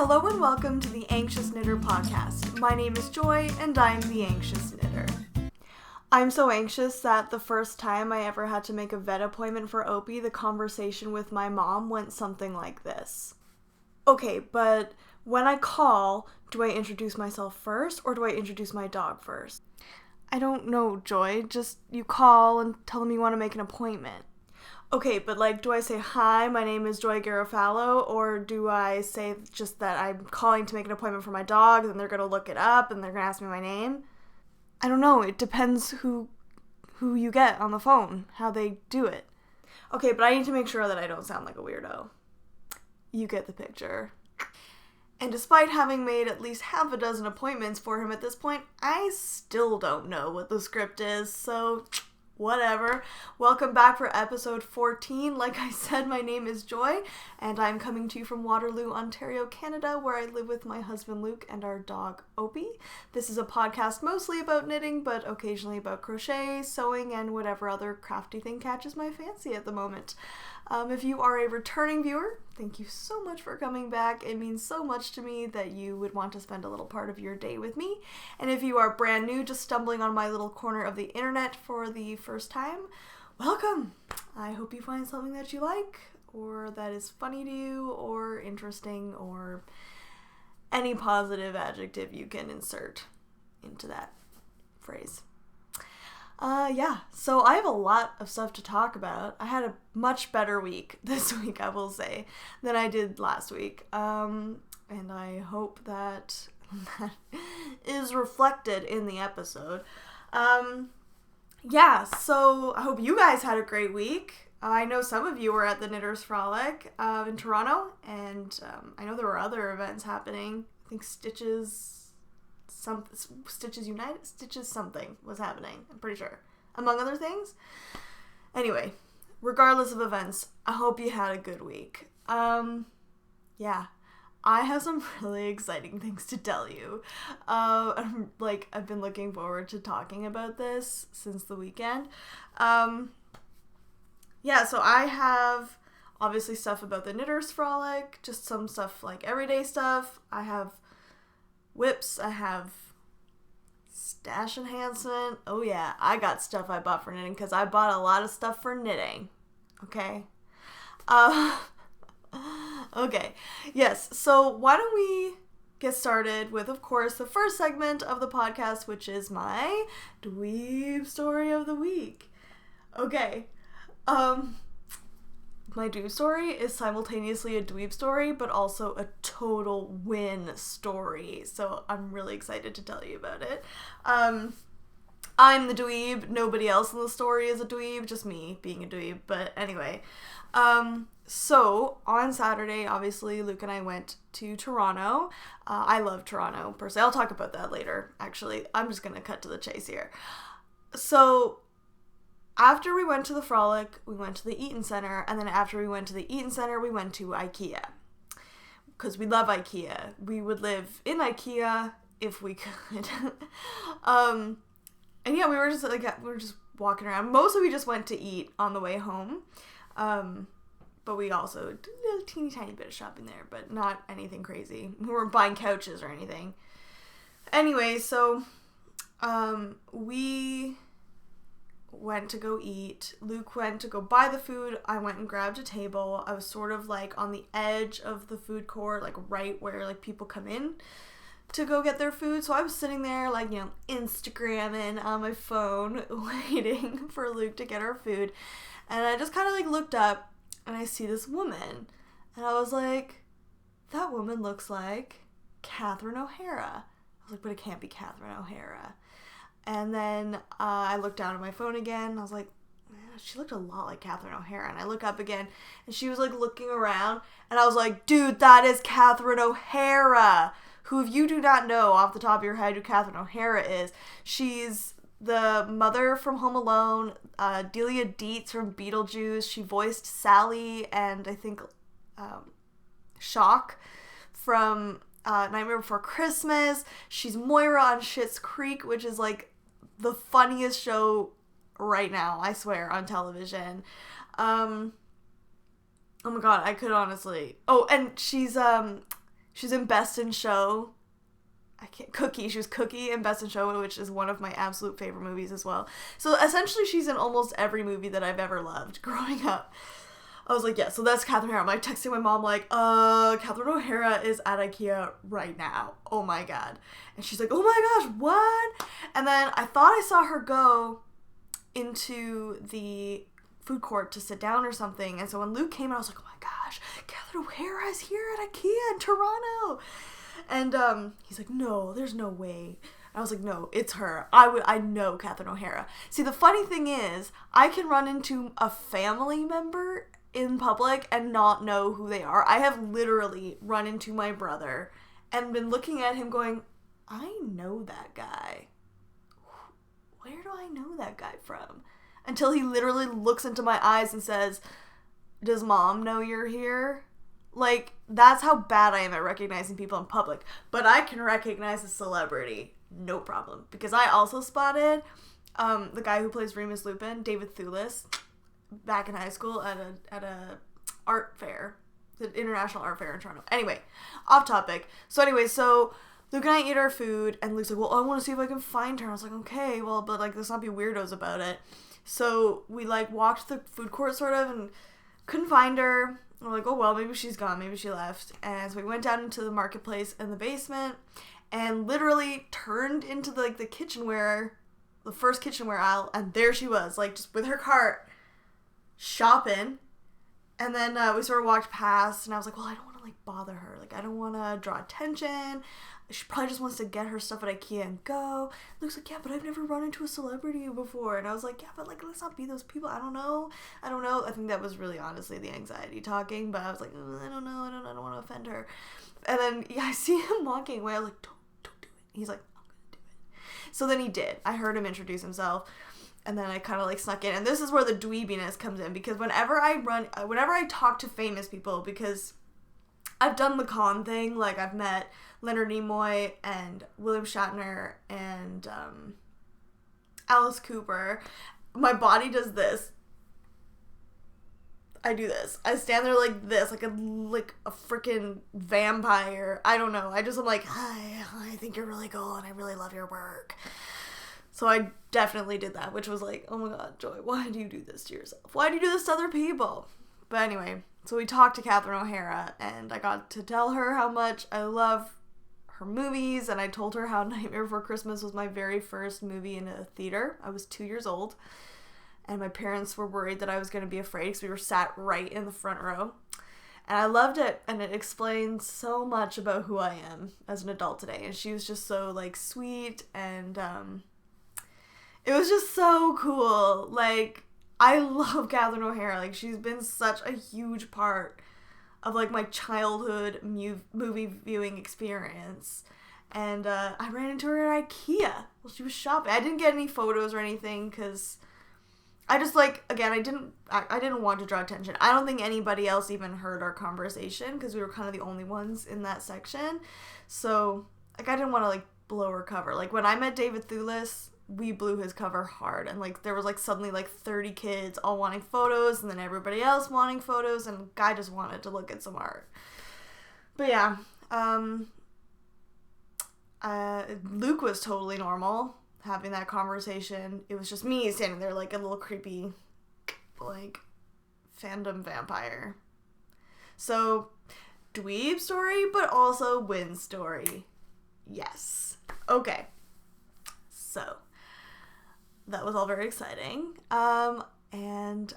Hello and welcome to the Anxious Knitter podcast. My name is Joy and I'm the Anxious Knitter. I'm so anxious that the first time I ever had to make a vet appointment for Opie, the conversation with my mom went something like this. Okay, but when I call, do I introduce myself first or do I introduce my dog first? I don't know, Joy. Just you call and tell them you want to make an appointment. Okay, but do I say, hi, my name is Joy Garofalo, or do I say just that I'm calling to make an appointment for my dog, and they're going to look it up, and they're going to ask me my name? I don't know. It depends who you get on the phone, how they do it. Okay, but I need to make sure that I don't sound like a weirdo. You get the picture. And despite having made at least half a dozen appointments for him at this point, I still don't know what the script is, so whatever. Welcome back for episode 14. Like I said, my name is Joy, and I'm coming to you from Waterloo, Ontario, Canada, where I live with my husband Luke and our dog Opie. This is a podcast mostly about knitting, but occasionally about crochet, sewing, and whatever other crafty thing catches my fancy at the moment. If you are a returning viewer, thank you so much for coming back. It means so much to me that you would want to spend a little part of your day with me. And if you are brand new, just stumbling on my little corner of the internet for the first time, welcome! I hope you find something that you like, or that is funny to you, or interesting, or any positive adjective you can insert into that phrase. So I have a lot of stuff to talk about. I had a much better week this week, I will say, than I did last week. And I hope that is reflected in the episode. So I hope you guys had a great week. I know some of you were at the Knitters Frolic in Toronto, and I know there were other events happening. I think Stitches United? Stitches something was happening, I'm pretty sure. Among other things. Anyway, regardless of events, I hope you had a good week. I have some really exciting things to tell you. I've been looking forward to talking about this since the weekend. So I have obviously stuff about the Knitters Frolic, just some stuff like everyday stuff. I have whips, I have stash enhancement. Oh yeah, I got stuff I bought for knitting because I bought a lot of stuff for knitting. Okay. Okay. Yes, so why don't we get started with, of course, the first segment of the podcast, which is my DWeeb Story of the Week. Okay. My DWeeb story is simultaneously a DWeeb story, but also a total win story. So I'm really excited to tell you about it. I'm the dweeb. Nobody else in the story is a dweeb, just me being a dweeb. But anyway, so on Saturday, obviously, Luke and I went to Toronto. I love Toronto, personally. I'll talk about that later, actually. I'm just going to cut to the chase here. So after we went to the Frolic, we went to the Eaton Center, and then after we went to the Eaton Center, we went to IKEA. Because we love IKEA. We would live in IKEA if we could. We were just walking around. Mostly we just went to eat on the way home. But we also did a teeny tiny bit of shopping there, but not anything crazy. We weren't buying couches or anything. Anyway, so we went to go eat. Luke went to go buy the food. I went and grabbed a table. I was sort of on the edge of the food court, right where people come in to go get their food. So I was sitting there Instagramming on my phone waiting for Luke to get our food. And I just kind of looked up and I see this woman. And I was like, that woman looks like Catherine O'Hara. I was like, but it can't be Catherine O'Hara. And then I looked down at my phone again, and I was like, she looked a lot like Catherine O'Hara. And I look up again, and she was looking around, and I was like, dude, that is Catherine O'Hara, who, if you do not know off the top of your head who Catherine O'Hara is, she's the mother from Home Alone, Delia Dietz from Beetlejuice. She voiced Sally and I think Shock from Nightmare Before Christmas. She's Moira on Schitt's Creek, which is the funniest show right now, I swear, on television. Oh my god, I could honestly. Oh, and she's She's in Best in Show. She was Cookie in Best in Show, which is one of my absolute favorite movies as well. So essentially she's in almost every movie that I've ever loved growing up. I was like, yeah, so that's Catherine O'Hara. I'm like texting my mom like, Catherine O'Hara is at IKEA right now. Oh my god. And she's like, oh my gosh, what? And then I thought I saw her go into the food court to sit down or something. And so when Luke came in, I was like, oh my gosh, Catherine O'Hara is here at IKEA in Toronto. And he's like, no, there's no way. I was like, no, it's her. I know Catherine O'Hara. See, the funny thing is, I can run into a family member in public and not know who they are. I have literally run into my brother and been looking at him going, I know that guy. Where do I know that guy from? Until he literally looks into my eyes and says, does mom know you're here? Like, that's how bad I am at recognizing people in public. But I can recognize a celebrity, no problem. Because I also spotted the guy who plays Remus Lupin, David Thewlis, back in high school at a art fair, the International Art Fair in Toronto. Anyway, off topic. So Luke and I eat our food, and Luke's like, well, I want to see if I can find her. I was like, okay, well, but like, let's not be weirdos about it. So we like walked the food court sort of and couldn't find her. We're like, oh, well, maybe she's gone. Maybe she left. And so we went down into the marketplace in the basement and literally turned into the kitchenware, the first kitchenware aisle. And there she was, like, just with her cart shopping. And then we sort of walked past and I was like, well, I don't want to like bother her. Like, I don't want to draw attention. She probably just wants to get her stuff at IKEA and go. Luke's like, yeah, but I've never run into a celebrity before. And I was like, yeah, but like, let's not be those people. I don't know. I think that was really honestly the anxiety talking, but I was like, I don't know. I don't want to offend her. And then I see him walking away. I was like, don't do it. He's like, I'm going to do it. So then he did. I heard him introduce himself. And then I kind of like snuck in. And this is where the dweebiness comes in, because whenever I talk to famous people, because I've done the con thing, like I've met Leonard Nimoy and William Shatner and Alice Cooper. My body does this. I do this. I stand there like this, like a freaking vampire. I don't know. I'm like, hi, I think you're really cool and I really love your work. So I definitely did that, which was like, oh my god, Joy, why do you do this to yourself? Why do you do this to other people? But anyway, so we talked to Catherine O'Hara, and I got to tell her how much I love her movies, and I told her how Nightmare Before Christmas was my very first movie in a theater. I was 2 years old, and my parents were worried that I was going to be afraid because we were sat right in the front row. And I loved it, and it explains so much about who I am as an adult today. And she was just so, like, sweet, and it was just so cool. Like, I love Catherine O'Hara. Like, she's been such a huge part of, like, my childhood movie viewing experience. And I ran into her at IKEA while she was shopping. I didn't get any photos or anything because I just, like, again, I didn't want to draw attention. I don't think anybody else even heard our conversation because we were kind of the only ones in that section. So, like, I didn't want to, like, blow her cover. Like, when I met David Thewlis, we blew his cover hard, and like there was like suddenly like 30 kids all wanting photos, and then everybody else wanting photos, and the guy just wanted to look at some art. But yeah, Luke was totally normal having that conversation. It was just me standing there like a little creepy like fandom vampire. So dweeb story, but also win story. Yes. Okay. So that was all very exciting. And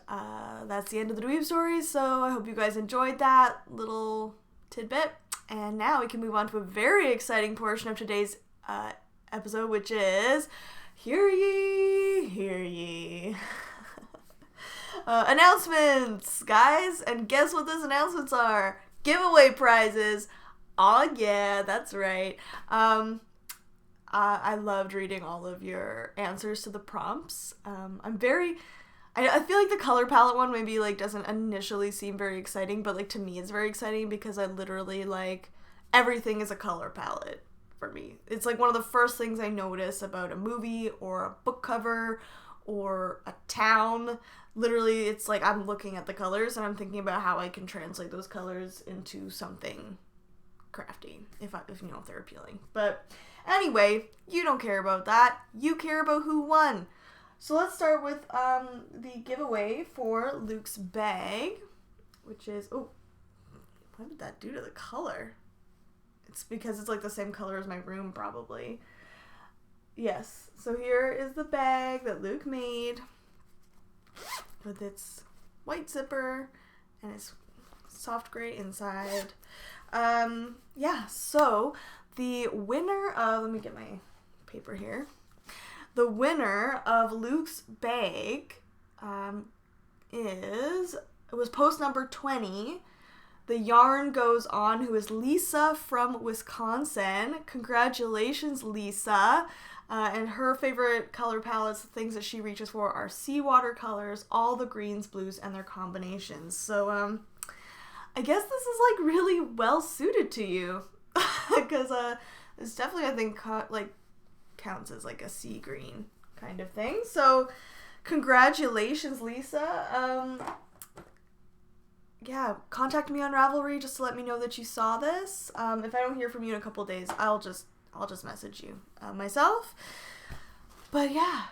that's the end of the dweeb story. So I hope you guys enjoyed that little tidbit. And now we can move on to a very exciting portion of today's episode, which is Hear Ye, Hear Ye. Announcements, guys. And guess what those announcements are? Giveaway prizes. Oh yeah, that's right. I loved reading all of your answers to the prompts. I feel like the color palette one maybe like doesn't initially seem very exciting, but like to me it's very exciting because I literally like everything is a color palette for me. It's like one of the first things I notice about a movie or a book cover or a town. Literally it's like I'm looking at the colors and I'm thinking about how I can translate those colors into something crafty, if you know if they're appealing. But anyway, you don't care about that. You care about who won. So let's start with the giveaway for Luke's bag, which is, oh, what did that do to the color? It's because it's like the same color as my room, probably. Yes, so here is the bag that Luke made with its white zipper and its soft gray inside. Yeah, so the winner of, let me get my paper here. The winner of Luke's bag it was post number 20. The yarn goes on, who is Lisa from Wisconsin. Congratulations, Lisa. And her favorite color palettes, the things that she reaches for, are seawater colors, all the greens, blues, and their combinations. So, I guess this is, like, really well suited to you. Because, it's definitely, I think, counts as, like, a sea green kind of thing. So, congratulations, Lisa. Yeah, contact me on Ravelry just to let me know that you saw this. If I don't hear from you in a couple days, I'll just message you myself. But yeah,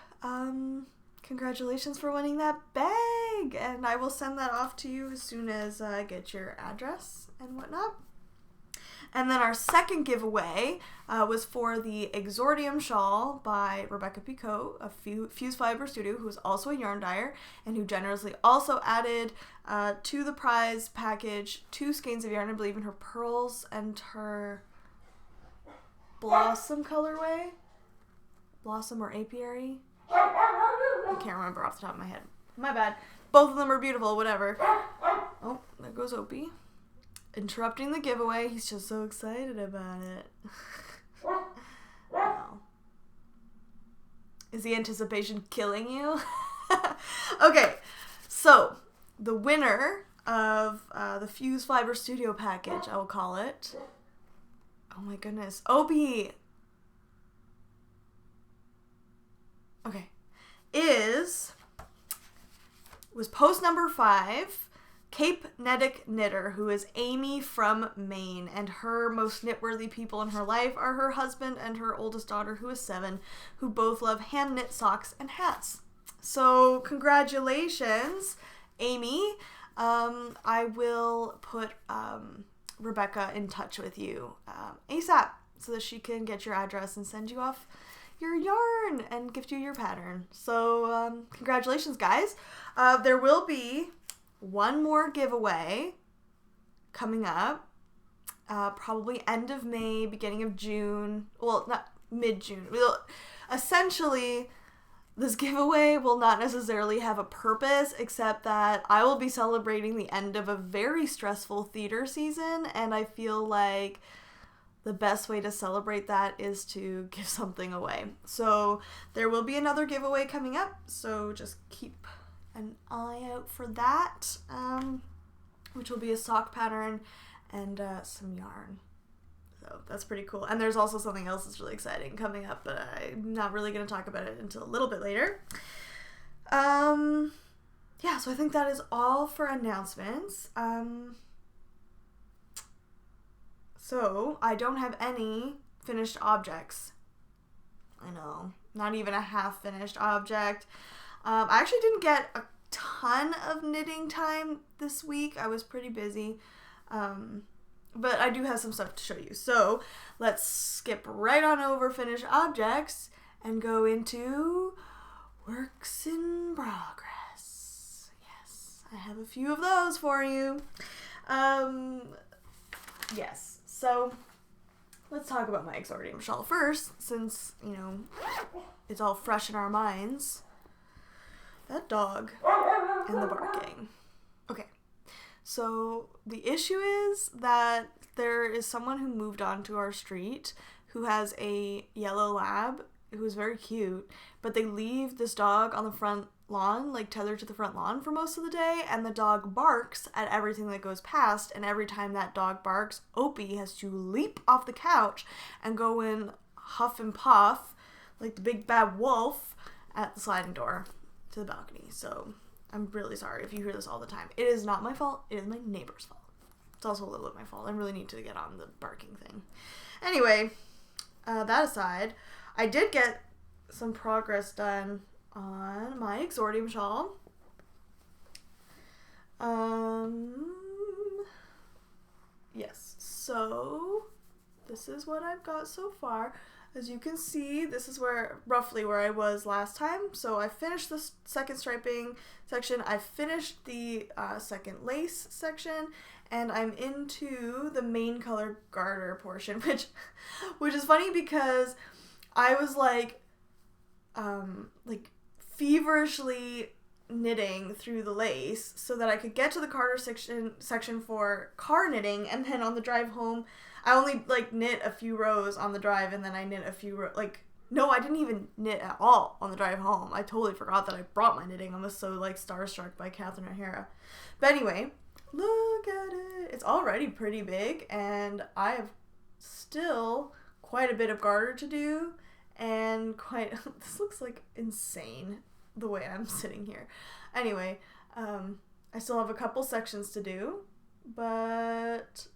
congratulations for winning that bag, and I will send that off to you as soon as I get your address and whatnot. And then our second giveaway was for the Exordium Shawl by Rebecca Picot of Fuse Fiber Studio, who's also a yarn dyer, and who generously also added to the prize package 2 skeins of yarn, I believe, in her pearls and her blossom colorway. Blossom or apiary? I can't remember off the top of my head. My bad. Both of them are beautiful, whatever. Oh, there goes Opie. Interrupting the giveaway. He's just so excited about it. Wow. Is the anticipation killing you? Okay, so the winner of the Fuse Fiber Studio package, I will call it. Oh my goodness. Opie! Okay. Was post number 5, Cape Nedic Knitter, who is Amy from Maine, and her most knitworthy people in her life are her husband and her oldest daughter, who is 7, who both love hand knit socks and hats. So congratulations, Amy. I will put Rebecca in touch with you ASAP so that she can get your address and send you off your yarn and gift you your pattern. So congratulations, guys. There will be one more giveaway coming up, probably end of May, beginning of June. Well, not mid-June. Essentially, this giveaway will not necessarily have a purpose, except that I will be celebrating the end of a very stressful theater season, and I feel like the best way to celebrate that is to give something away. So there will be another giveaway coming up, so just keep an eye out for that, which will be a sock pattern and some yarn. So that's pretty cool. And there's also something else that's really exciting coming up, but I'm not really going to talk about it until a little bit later. Yeah, so I think that is all for announcements. So I don't have any finished objects. I know, not even a half finished object. I actually didn't get a ton of knitting time this week. I was pretty busy. But I do have some stuff to show you. So let's skip right on over finished objects and go into works in progress. Yes, I have a few of those for you. Yes, so let's talk about my Exordium shawl first, since, you know, it's all fresh in our minds. That dog and the barking. Okay. So the issue is that there is someone who moved onto our street who has a yellow lab who is very cute, but they leave this dog on the front lawn, like tethered to the front lawn for most of the day, and the dog barks at everything that goes past, and every time that dog barks, Opie has to leap off the couch and go in huff and puff like the big bad wolf at the sliding door to the balcony. So I'm really sorry if you hear this all the time. It is not my fault. It is my neighbor's fault. It's also a little bit my fault. I really need to get on the barking thing. Anyway, that aside, I did get some progress done on my exordium shawl. Yes, so this is what I've got so far. As you can see, this is roughly where I was last time. So I finished the second striping section. I finished the second lace section, and I'm into the main color garter portion, which is funny because I was like feverishly knitting through the lace so that I could get to the garter section for car knitting, and then on the drive home I only knit a few rows on the drive, and then I knit a few no, I didn't even knit at all on the drive home. I totally forgot that I brought my knitting. I was so starstruck by Catherine O'Hara. But anyway, look at it. It's already pretty big, and I have still quite a bit of garter to do, and this looks like insane the way I'm sitting here. Anyway, I still have a couple sections to do, but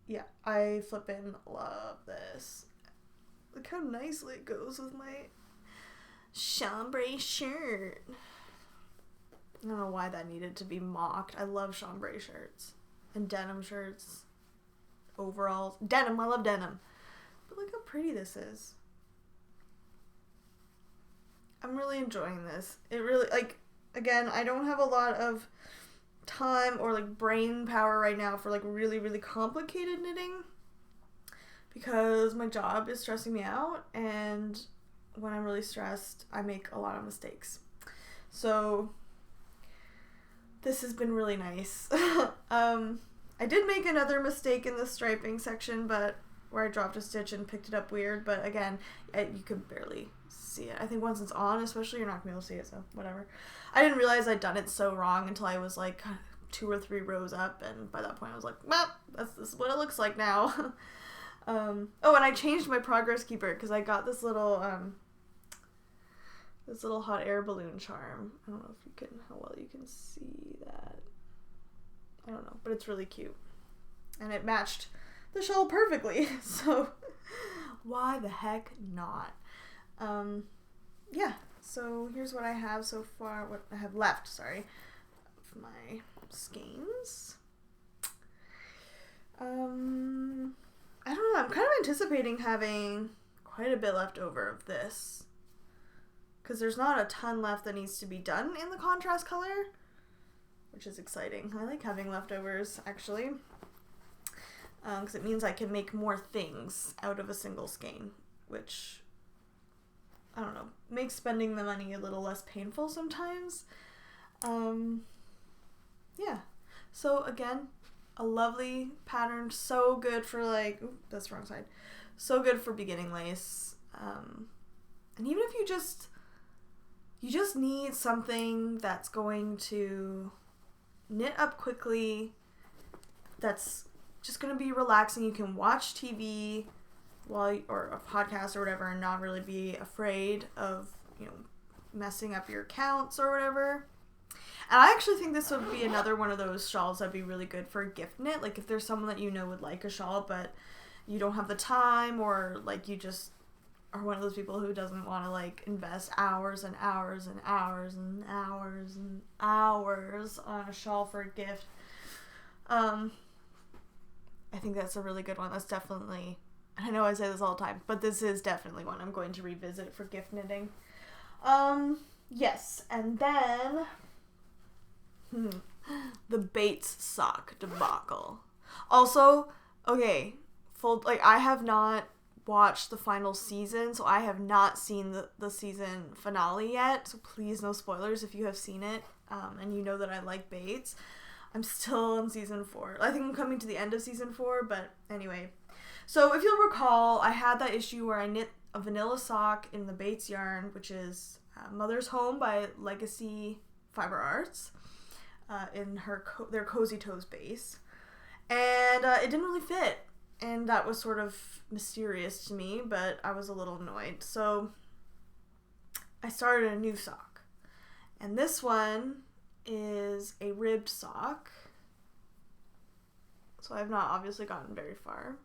yeah, I flippin' love this. Look how nicely it goes with my chambray shirt. I don't know why that needed to be mocked. I love chambray shirts and denim shirts, overalls, denim. I love denim. But look how pretty this is. I'm really enjoying this. It really, again, I don't have a lot of time or brain power right now for really, really complicated knitting because my job is stressing me out, and when I'm really stressed, I make a lot of mistakes. So this has been really nice. I did make another mistake in the striping section, but where I dropped a stitch and picked it up weird, but again, you could barely see it. I think once it's on, especially, you're not gonna be able to see it, so whatever. I didn't realize I'd done it so wrong until I was 2 or 3 rows up, and by that point I was like, well, this is what it looks like now. Oh, and I changed my progress keeper because I got this little hot air balloon charm. I don't know how well you can see that. I don't know, but it's really cute, and it matched the shawl perfectly. So why the heck not? Yeah, so here's what I have so far, what I have left, sorry, of my skeins. I don't know, I'm kind of anticipating having quite a bit left over of this, because there's not a ton left that needs to be done in the contrast color, which is exciting. I like having leftovers, actually, because it means I can make more things out of a single skein, which, I don't know, makes spending the money a little less painful sometimes. Yeah. So again, a lovely pattern, so good for that's the wrong side. So good for beginning lace. And even if you just need something that's going to knit up quickly, that's just going to be relaxing. You can watch TV or a podcast or whatever, and not really be afraid of, messing up your counts or whatever. And I actually think this would be another one of those shawls that'd be really good for a gift knit. If there's someone that would like a shawl, but you don't have the time, or you just are one of those people who doesn't want to invest hours and hours and hours and hours and hours on a shawl for a gift. I think that's a really good one. That's definitely, I know I say this all the time, but this is definitely one I'm going to revisit for gift knitting. Yes, and then the Bates sock debacle. Also, okay, I have not watched the final season, so I have not seen the season finale yet, so please no spoilers if you have seen it, and you know that I like Bates. I'm still in season 4. I think I'm coming to the end of season 4, but anyway. So if you'll recall, I had that issue where I knit a vanilla sock in the Bates yarn, which is Mother's Home by Legacy Fiber Arts, in their Cozy Toes base, and it didn't really fit, and that was sort of mysterious to me, but I was a little annoyed, so I started a new sock, and this one is a ribbed sock, so I've not obviously gotten very far.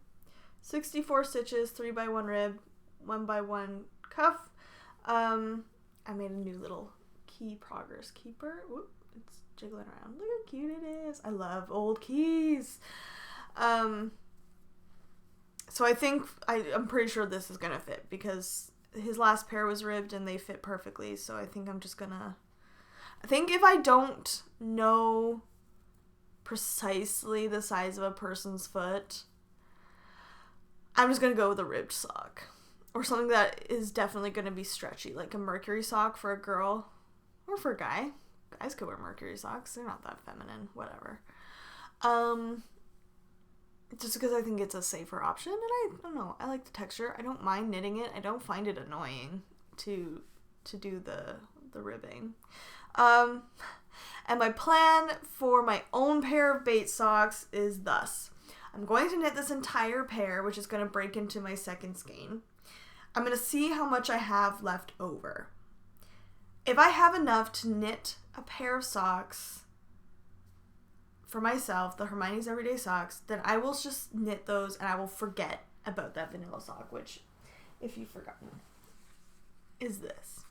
64 stitches, 3x1 rib, 1x1 cuff. I made a new little key progress keeper. Whoop, it's jiggling around. Look how cute it is. I love old keys. So I think, I'm pretty sure this is going to fit because his last pair was ribbed and they fit perfectly. So I think I'm just going to, I think if I don't know precisely the size of a person's foot, I'm just going to go with a ribbed sock. Or something that is definitely going to be stretchy, like a mercury sock for a girl or for a guy. Guys could wear mercury socks. They're not that feminine. Whatever. Just because I think it's a safer option, and I don't know. I like the texture. I don't mind knitting it. I don't find it annoying to do the ribbing. And my plan for my own pair of bait socks is thus. I'm going to knit this entire pair, which is going to break into my second skein. I'm going to see how much I have left over. If I have enough to knit a pair of socks for myself, the Hermione's Everyday Socks, then I will just knit those and I will forget about that vanilla sock, which, if you've forgotten, is this,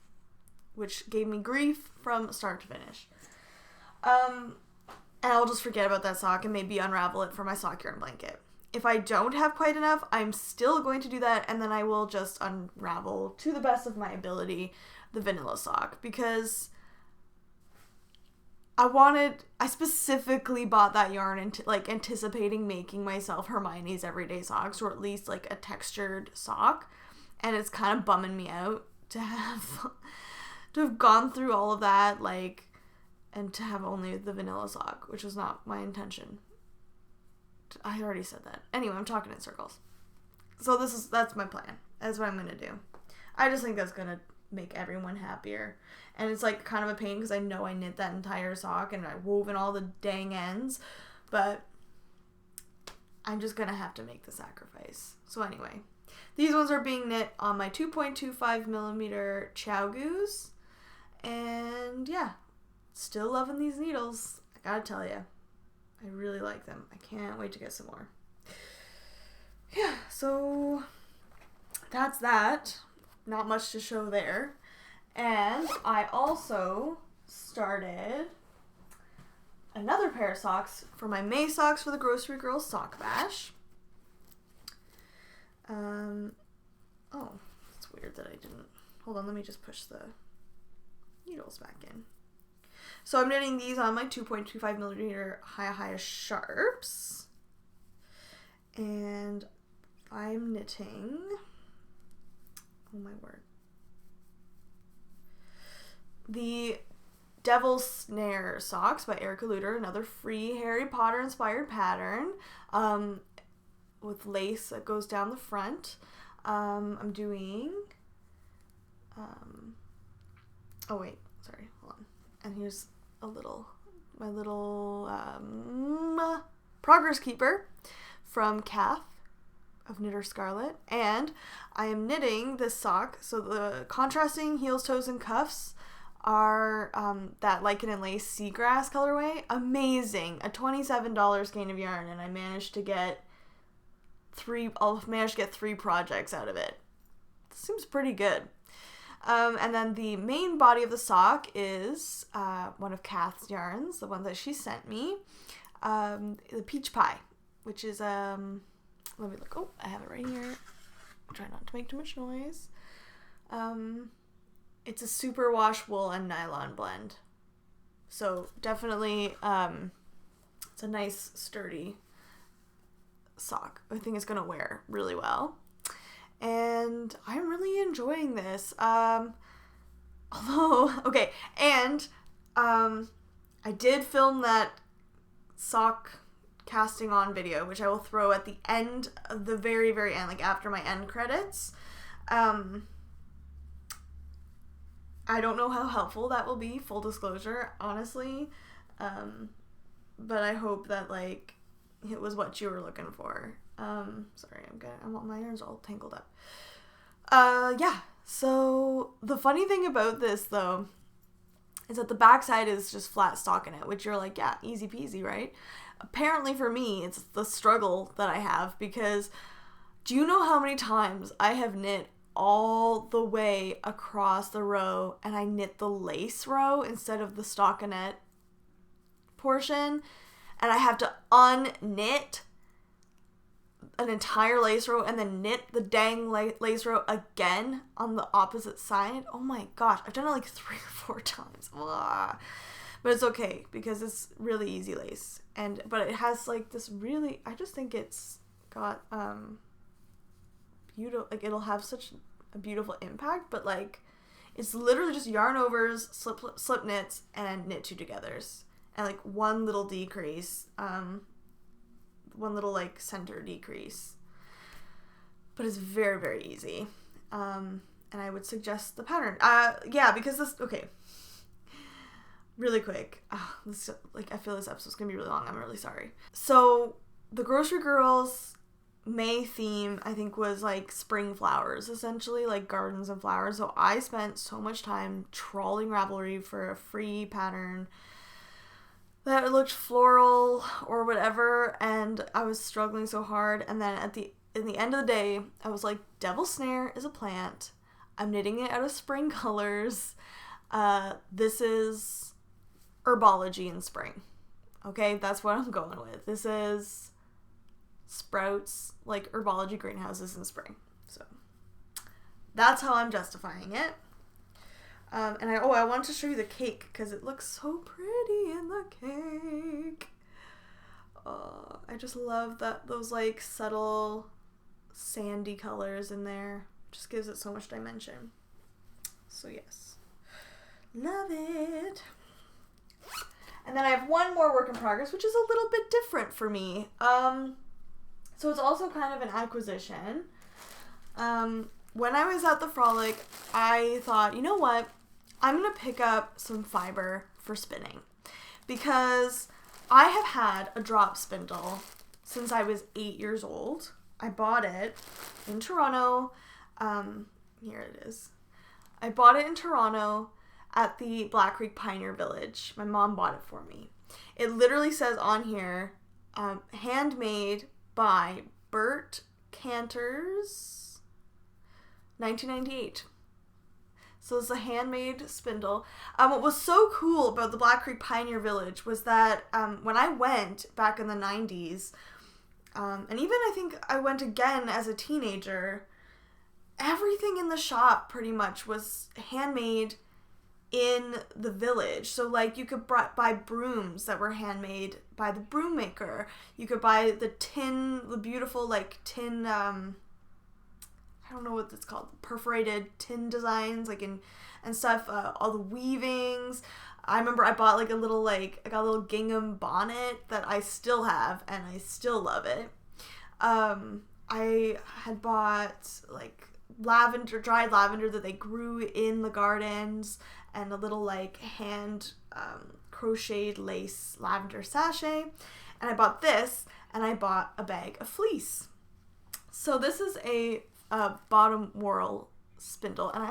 which gave me grief from start to finish. And I'll just forget about that sock and maybe unravel it for my sock yarn blanket. If I don't have quite enough, I'm still going to do that, and then I will just unravel, to the best of my ability, the vanilla sock, because I specifically bought that yarn anticipating making myself Hermione's Everyday Socks, or at least like a textured sock, and it's kind of bumming me out to have gone through all of that, and to have only the vanilla sock, which was not my intention. I already said that. Anyway, I'm talking in circles. So that's my plan. That's what I'm going to do. I just think that's going to make everyone happier. And it's kind of a pain because I know I knit that entire sock and I wove in all the dang ends. But I'm just going to have to make the sacrifice. So anyway, these ones are being knit on my 2.25 millimeter Chow Goose. And yeah, still loving these needles. I gotta tell you. I really like them. I can't wait to get some more. Yeah, so that's that. Not much to show there. And I also started another pair of socks for my May socks for the Grocery Girls Sock Bash. Oh, it's weird that I didn't. Hold on, let me just push the needles back in. So I'm knitting these on my 2.25 millimeter Haya Sharps. And I'm knitting, oh my word, the Devil's Snare socks by Erica Luder, another free Harry Potter inspired pattern with lace that goes down the front. I'm doing, oh wait, sorry, hold on. And here's my little progress keeper from Kath of Knitter Scarlet. And I am knitting this sock. So the contrasting heels, toes, and cuffs are that Lichen and Lace Seagrass colorway. Amazing. A $27 skein of yarn, and I managed to get three projects out of it. Seems pretty good. And then the main body of the sock is one of Kath's yarns, the one that she sent me, the Peach Pie, which is, let me look. Oh, I have it right here. Try not to make too much noise. It's a superwash wool and nylon blend. So definitely, it's a nice, sturdy sock. I think it's going to wear really well. And I'm really enjoying this. I did film that sock casting on video, which I will throw at the end, the very, very end, after my end credits. I don't know how helpful that will be, full disclosure, honestly. But I hope that, it was what you were looking for. Sorry, my yarn's all tangled up. Yeah, so the funny thing about this, though, is that the backside is just flat stockinette, which you're yeah, easy peasy, right? apparently for me, it's the struggle that I have, because do you know how many times I have knit all the way across the row and I knit the lace row instead of the stockinette portion, and I have to unknit an entire lace row and then knit the dang lace row again on the opposite side? Oh my gosh, I've done it like 3 or 4 times. Blah. But it's okay because it's really easy lace, but it has like this really, I just think it's got beautiful, like it'll have such a beautiful impact, but like it's literally just yarn overs, slip knits, and knit 2 togethers, and like one little decrease, one little like center decrease, but it's very, very easy. And I would suggest the pattern. Because this, okay, really quick. This, like, I feel this episode's gonna be really long. I'm really sorry. So the Grocery Girls May theme, I think, was like spring flowers, essentially, like gardens and flowers. So I spent so much time trawling Ravelry for a free pattern that looked floral or whatever, and I was struggling so hard. And then in the end of the day, I was like, Devil Snare is a plant. I'm knitting it out of spring colors. This is herbology in spring. Okay, that's what I'm going with. This is sprouts, like herbology greenhouses in spring. So that's how I'm justifying it. And I wanted to show you the cake because it looks so pretty in the cake. I just love those like subtle sandy colors in there. Just gives it so much dimension. So yes, love it. And then I have one more work in progress, which is a little bit different for me. So it's also kind of an acquisition. When I was at the Frolic, I thought, you know what? I'm going to pick up some fiber for spinning, because I have had a drop spindle since I was 8 years old. I bought it in Toronto. Here it is. I bought it in Toronto at the Black Creek Pioneer Village. My mom bought it for me. It literally says on here, handmade by Bert Cantor's, 1998. So it's a handmade spindle. What was so cool about the Black Creek Pioneer Village was that when I went back in the 90s, and even I think I went again as a teenager, everything in the shop pretty much was handmade in the village. So like you could buy brooms that were handmade by the broom maker. You could buy the beautiful like tin, I don't know what it's called, perforated tin designs, like and stuff, all the weavings. I remember I bought I got a little gingham bonnet that I still have, and I still love it. I had bought like dried lavender that they grew in the gardens, and a little like hand crocheted lace lavender sachet. And I bought this, and I bought a bag of fleece. So this is a bottom whorl spindle, and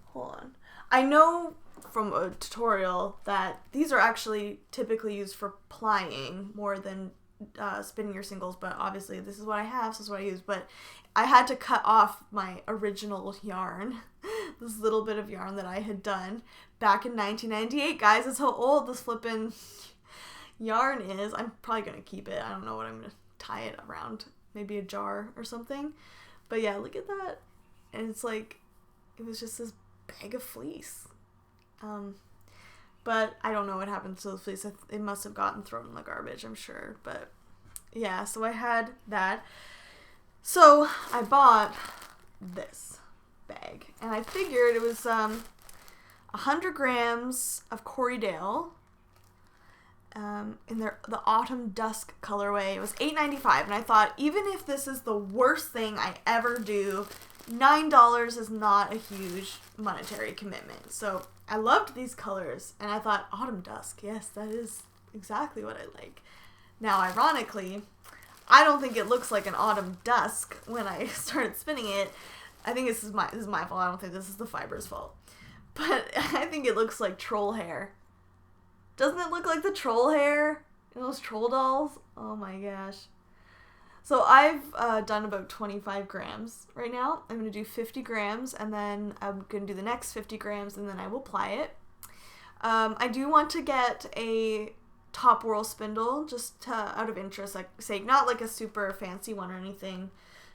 hold on. I know from a tutorial that these are actually typically used for plying more than spinning your singles, but obviously this is what I have, so this is what I use. But I had to cut off my original yarn, this little bit of yarn that I had done back in 1998, guys. That's how old this flippin' yarn is. I'm probably gonna keep it. I don't know what I'm gonna tie it around, maybe a jar or something. But yeah, look at that. And it's like, it was just this bag of fleece. But I don't know what happened to the fleece. It must have gotten thrown in the garbage, I'm sure. But yeah, so I had that. So I bought this bag, and I figured it was 100 grams of Corriedale in the Autumn Dusk colorway. It was $8.95, and I thought, even if this is the worst thing I ever do, $9 is not a huge monetary commitment. So I loved these colors, and I thought, Autumn Dusk, yes, that is exactly what I like. Now, ironically, I don't think it looks like an Autumn Dusk when I started spinning it. I think this is my fault. I don't think this is the fiber's fault. But I think it looks like troll hair. Doesn't it look like the troll hair Those troll dolls, oh my gosh. So I've done about 25 grams right now. I'm going to do 50 grams, and then I'm going to do the next 50 grams, and then I will ply it. I do want to get a top whirl spindle, just out of interest, like say, not like a super fancy one or anything,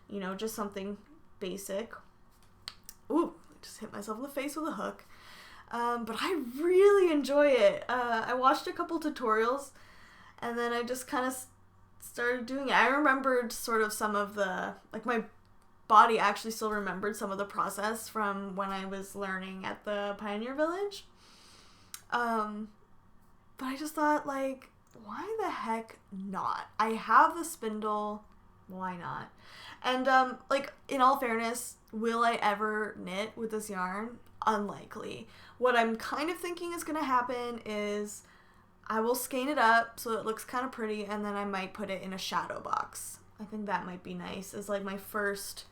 you know, just something basic. Ooh, I just hit myself in the face with a hook. But I really enjoy it. I watched a couple tutorials, and then I just kind of started doing it. I remembered sort of some of the, like, my body actually still remembered some of the process from when I was learning at the Pioneer Village. But I just thought, like, why the heck not? I have the spindle, why not? And, like, in all fairness, will I ever knit with this yarn? Unlikely. What I'm kind of thinking is going to happen is I will skein it up so it looks kind of pretty, and then I might put it in a shadow box. I think that might be nice as, like, my first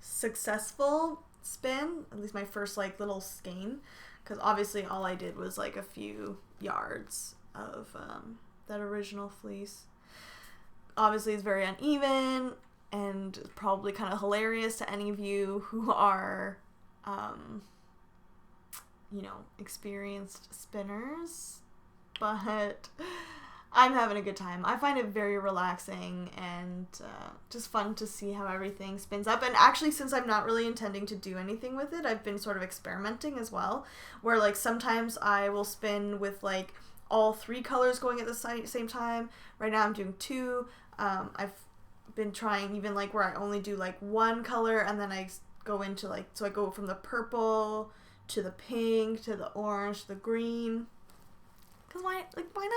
successful spin, at least my first, like, little skein, because obviously all I did was, like, a few yards of that original fleece. Obviously it's very uneven and probably kind of hilarious to any of you who are you know, experienced spinners, but I'm having a good time. I find it very relaxing and just fun to see how everything spins up. And actually, since I'm not really intending to do anything with it, I've been sort of experimenting as well, where, like, sometimes I will spin with, like, all 3 colors going at the same time. Right now I'm doing 2. I've been trying even, like, where I only do, like, 1 color, and then I go into, like, so I go from the purple to the pink to the orange to the green. Because why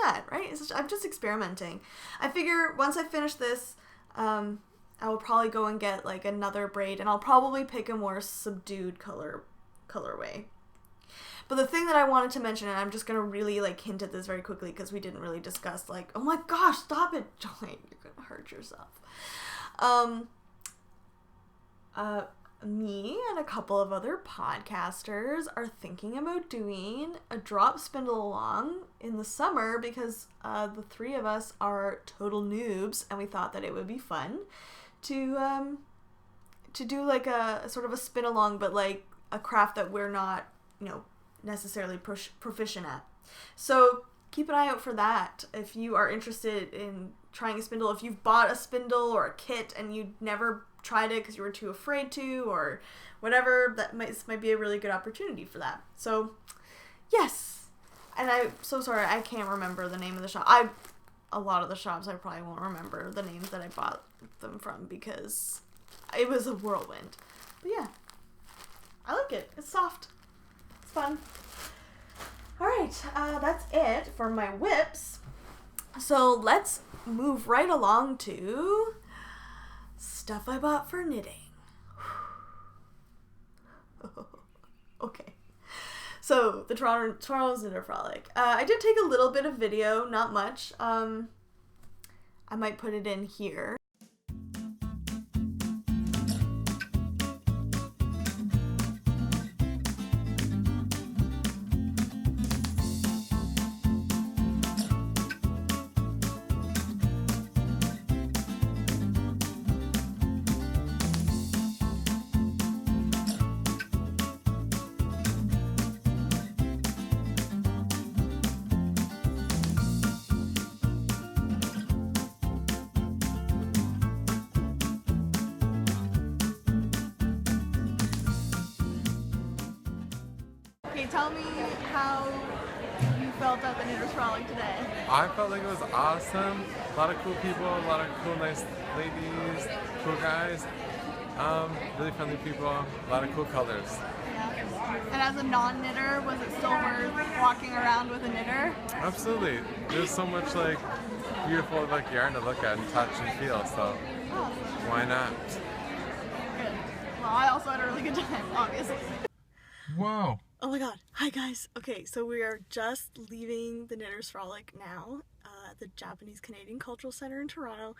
not, right? I'm just experimenting. I figure once I finish this, I will probably go and get, like, another braid, and I'll probably pick a more subdued colorway. But the thing that I wanted to mention, and I'm just going to really, like, hint at this very quickly because we didn't really discuss, like, oh my gosh, stop it, Joy, you're going to hurt yourself. Me and a couple of other podcasters are thinking about doing a drop spindle along in the summer because the 3 of us are total noobs, and we thought that it would be fun to do, like, a sort of a spin along, but, like, a craft that we're not, you know, necessarily proficient at. So keep an eye out for that if you are interested in trying a spindle. If you've bought a spindle or a kit and you never tried it because you were too afraid to or whatever, this might be a really good opportunity for that. So yes, and I'm so sorry I can't remember the name of the shop. A lot of the shops I probably won't remember the names that I bought them from because it was a whirlwind. But yeah, I like it. It's soft. It's fun. Alright, that's it for my whips. So let's move right along to stuff I bought for knitting. Okay. So, the Toronto's Knitter Frolic. I did take a little bit of video, not much. I might put it in here. Okay, tell me how you felt at the Knitters Frolic today. I felt like it was awesome. A lot of cool people, a lot of cool, nice ladies, cool guys. Really friendly people, a lot of cool colors. Yeah. And as a non-knitter, was it still worth walking around with a knitter? Absolutely. There's so much, like, beautiful, like, yarn to look at and touch and feel, so why not? Good. Well, I also had a really good time, obviously. Whoa. Oh my god. Hi guys. Okay, so we are just leaving the Knitters Frolic now at the Japanese Canadian Cultural Center in Toronto,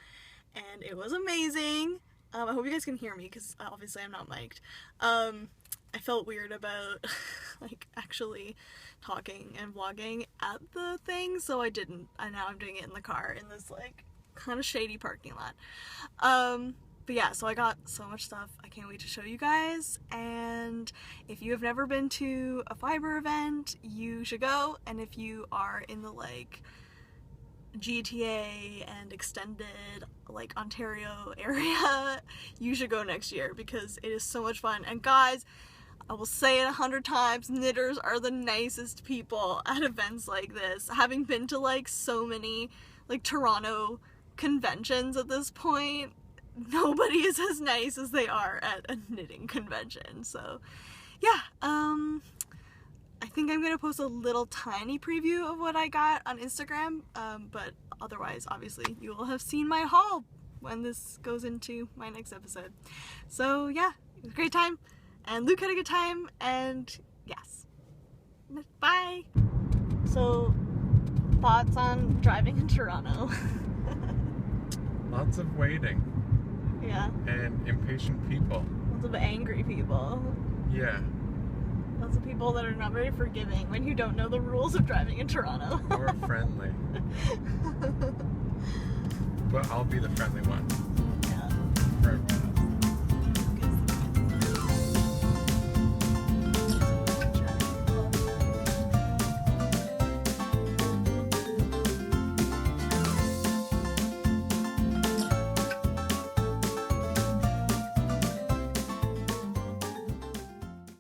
and it was amazing. I hope you guys can hear me because obviously I'm not mic'd. I felt weird about like actually talking and vlogging at the thing, so I didn't. And now I'm doing it in the car in this like kind of shady parking lot. But yeah, so I got so much stuff. I can't wait to show you guys. And if you have never been to a fiber event, you should go. And if you are in the like GTA and extended like Ontario area, you should go next year because it is so much fun. And guys, I will say it 100 times, knitters are the nicest people at events like this. Having been to like so many like Toronto conventions at this point, nobody is as nice as they are at a knitting convention. So yeah, I think I'm gonna post a little tiny preview of what I got on Instagram, but otherwise obviously you will have seen my haul when this goes into my next episode. So yeah, it was a great time, and Luke had a good time, and yes, bye. So thoughts on driving in Toronto? Lots of waiting. Yeah. And impatient people. Lots of angry people. Yeah. Lots of people that are not very forgiving when you don't know the rules of driving in Toronto. Or friendly. But I'll be the friendly one. Yeah. For everyone else.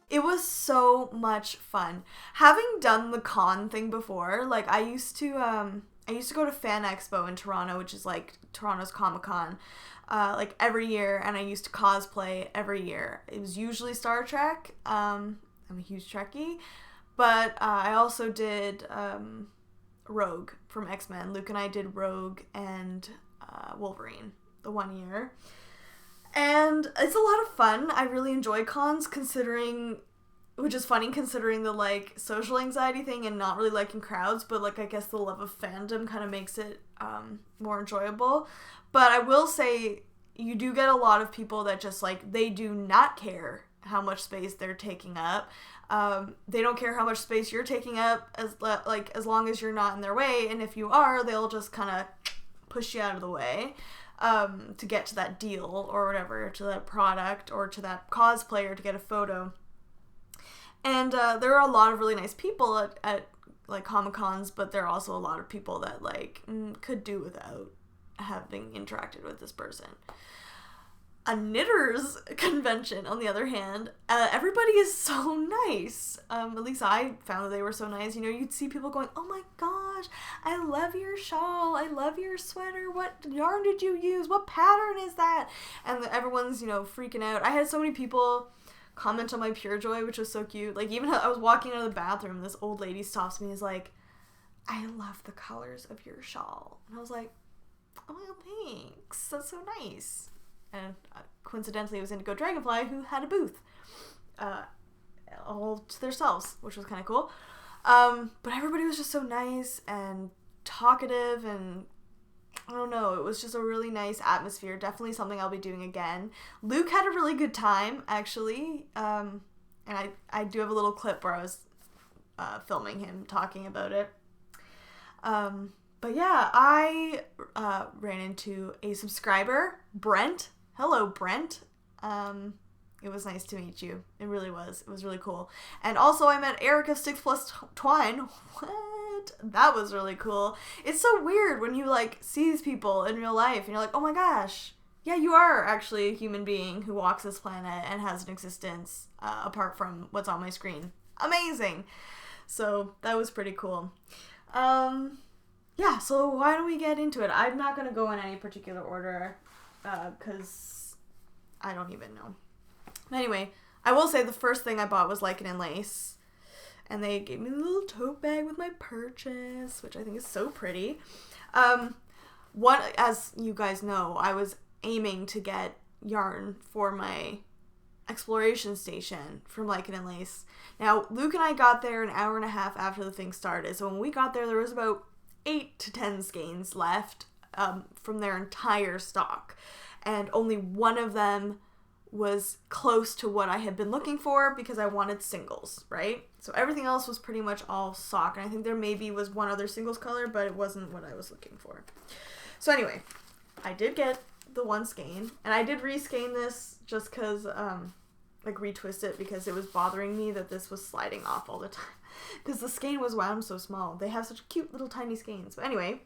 It was so much fun. Having done the con thing before, like I used to go to Fan Expo in Toronto, which is like Toronto's Comic-Con, like every year, and I used to cosplay every year. It was usually Star Trek. I'm a huge Trekkie, but I also did Rogue from X-Men. Luke and I did Rogue and Wolverine the one year. And it's a lot of fun. I really enjoy cons, which is funny considering the like social anxiety thing and not really liking crowds, but like I guess the love of fandom kind of makes it more enjoyable. But I will say you do get a lot of people that just like, they do not care how much space they're taking up. They don't care how much space you're taking up as long as you're not in their way, and if you are, they'll just kind of push you out of the way. To get to that deal or whatever, to that product or to that cosplayer to get a photo. And there are a lot of really nice people at like Comic-Cons, but there are also a lot of people that like could do without having interacted with this person. A knitters convention, on the other hand, everybody is so nice. At least I found that they were so nice. You know, you'd see people going, "Oh my gosh, I love your shawl. I love your sweater. What yarn did you use? What pattern is that?" And everyone's, you know, freaking out. I had so many people comment on my Pure Joy, which was so cute. Like, even I was walking out of the bathroom, this old lady stops me and is like, "I love the colors of your shawl." And I was like, "Oh, thanks. That's so nice." And coincidentally, it was Indigo Dragonfly who had a booth all to themselves, which was kind of cool. But everybody was just so nice and talkative, and I don't know, it was just a really nice atmosphere. Definitely something I'll be doing again. Luke had a really good time, actually, and I do have a little clip where I was filming him talking about it. But yeah, I ran into a subscriber, Brent. Hello, Brent. It was nice to meet you. It really was. It was really cool. And also I met Eric of Sticks Plus Twine. What? That was really cool. It's so weird when you like see these people in real life and you're like, oh my gosh, yeah, you are actually a human being who walks this planet and has an existence apart from what's on my screen. Amazing. So that was pretty cool. Yeah, so why don't we get into it? I'm not going to go in any particular order because I don't even know. Anyway, I will say the first thing I bought was Lichen and Lace. And they gave me a little tote bag with my purchase, which I think is so pretty. As you guys know, I was aiming to get yarn for my exploration station from Lichen and Lace. Now, Luke and I got there an hour and a half after the thing started. So when we got there was about 8 to 10 skeins left from their entire stock. And only one of them was close to what I had been looking for because I wanted singles, right? So everything else was pretty much all sock, and I think there maybe was one other singles color, but it wasn't what I was looking for. So anyway, I did get the one skein, and I did reskein this just because, like retwist it because it was bothering me that this was sliding off all the time. Because the skein was wound so small. They have such cute little tiny skeins. But anyway,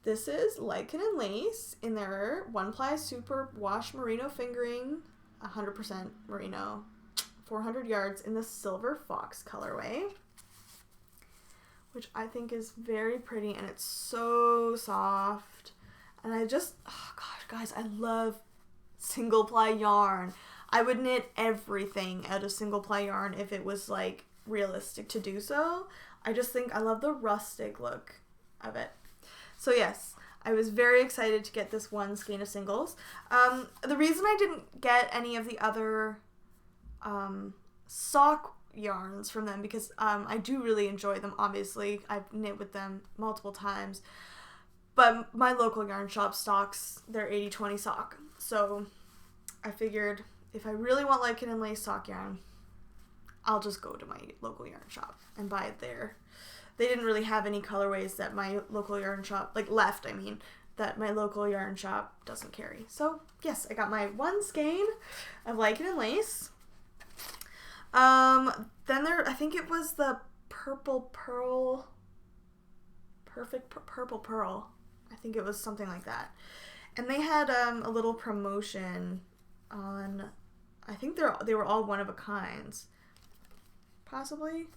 this is Lichen and Lace in their 1-ply super wash merino fingering, 100% merino, 400 yards in the Silver Fox colorway, which I think is very pretty, and it's so soft. And I just, oh gosh, guys, I love single ply yarn. I would knit everything out of single ply yarn if it was like realistic to do so. I just think I love the rustic look of it. So yes, I was very excited to get this one skein of singles. The reason I didn't get any of the other sock yarns from them, because I do really enjoy them, obviously. I've knit with them multiple times. But my local yarn shop stocks their 80/20 sock. So I figured if I really want Lichen and Lace sock yarn, I'll just go to my local yarn shop and buy it there. They didn't really have any colorways that my local yarn shop, like left, I mean, that my local yarn shop doesn't carry. So yes, I got my one skein of Lichen and Lace. Then there, I think it was the Purple Pearl, Purple Pearl. I think it was something like that. And they had a little promotion on, I think they were all one of a kinds, possibly.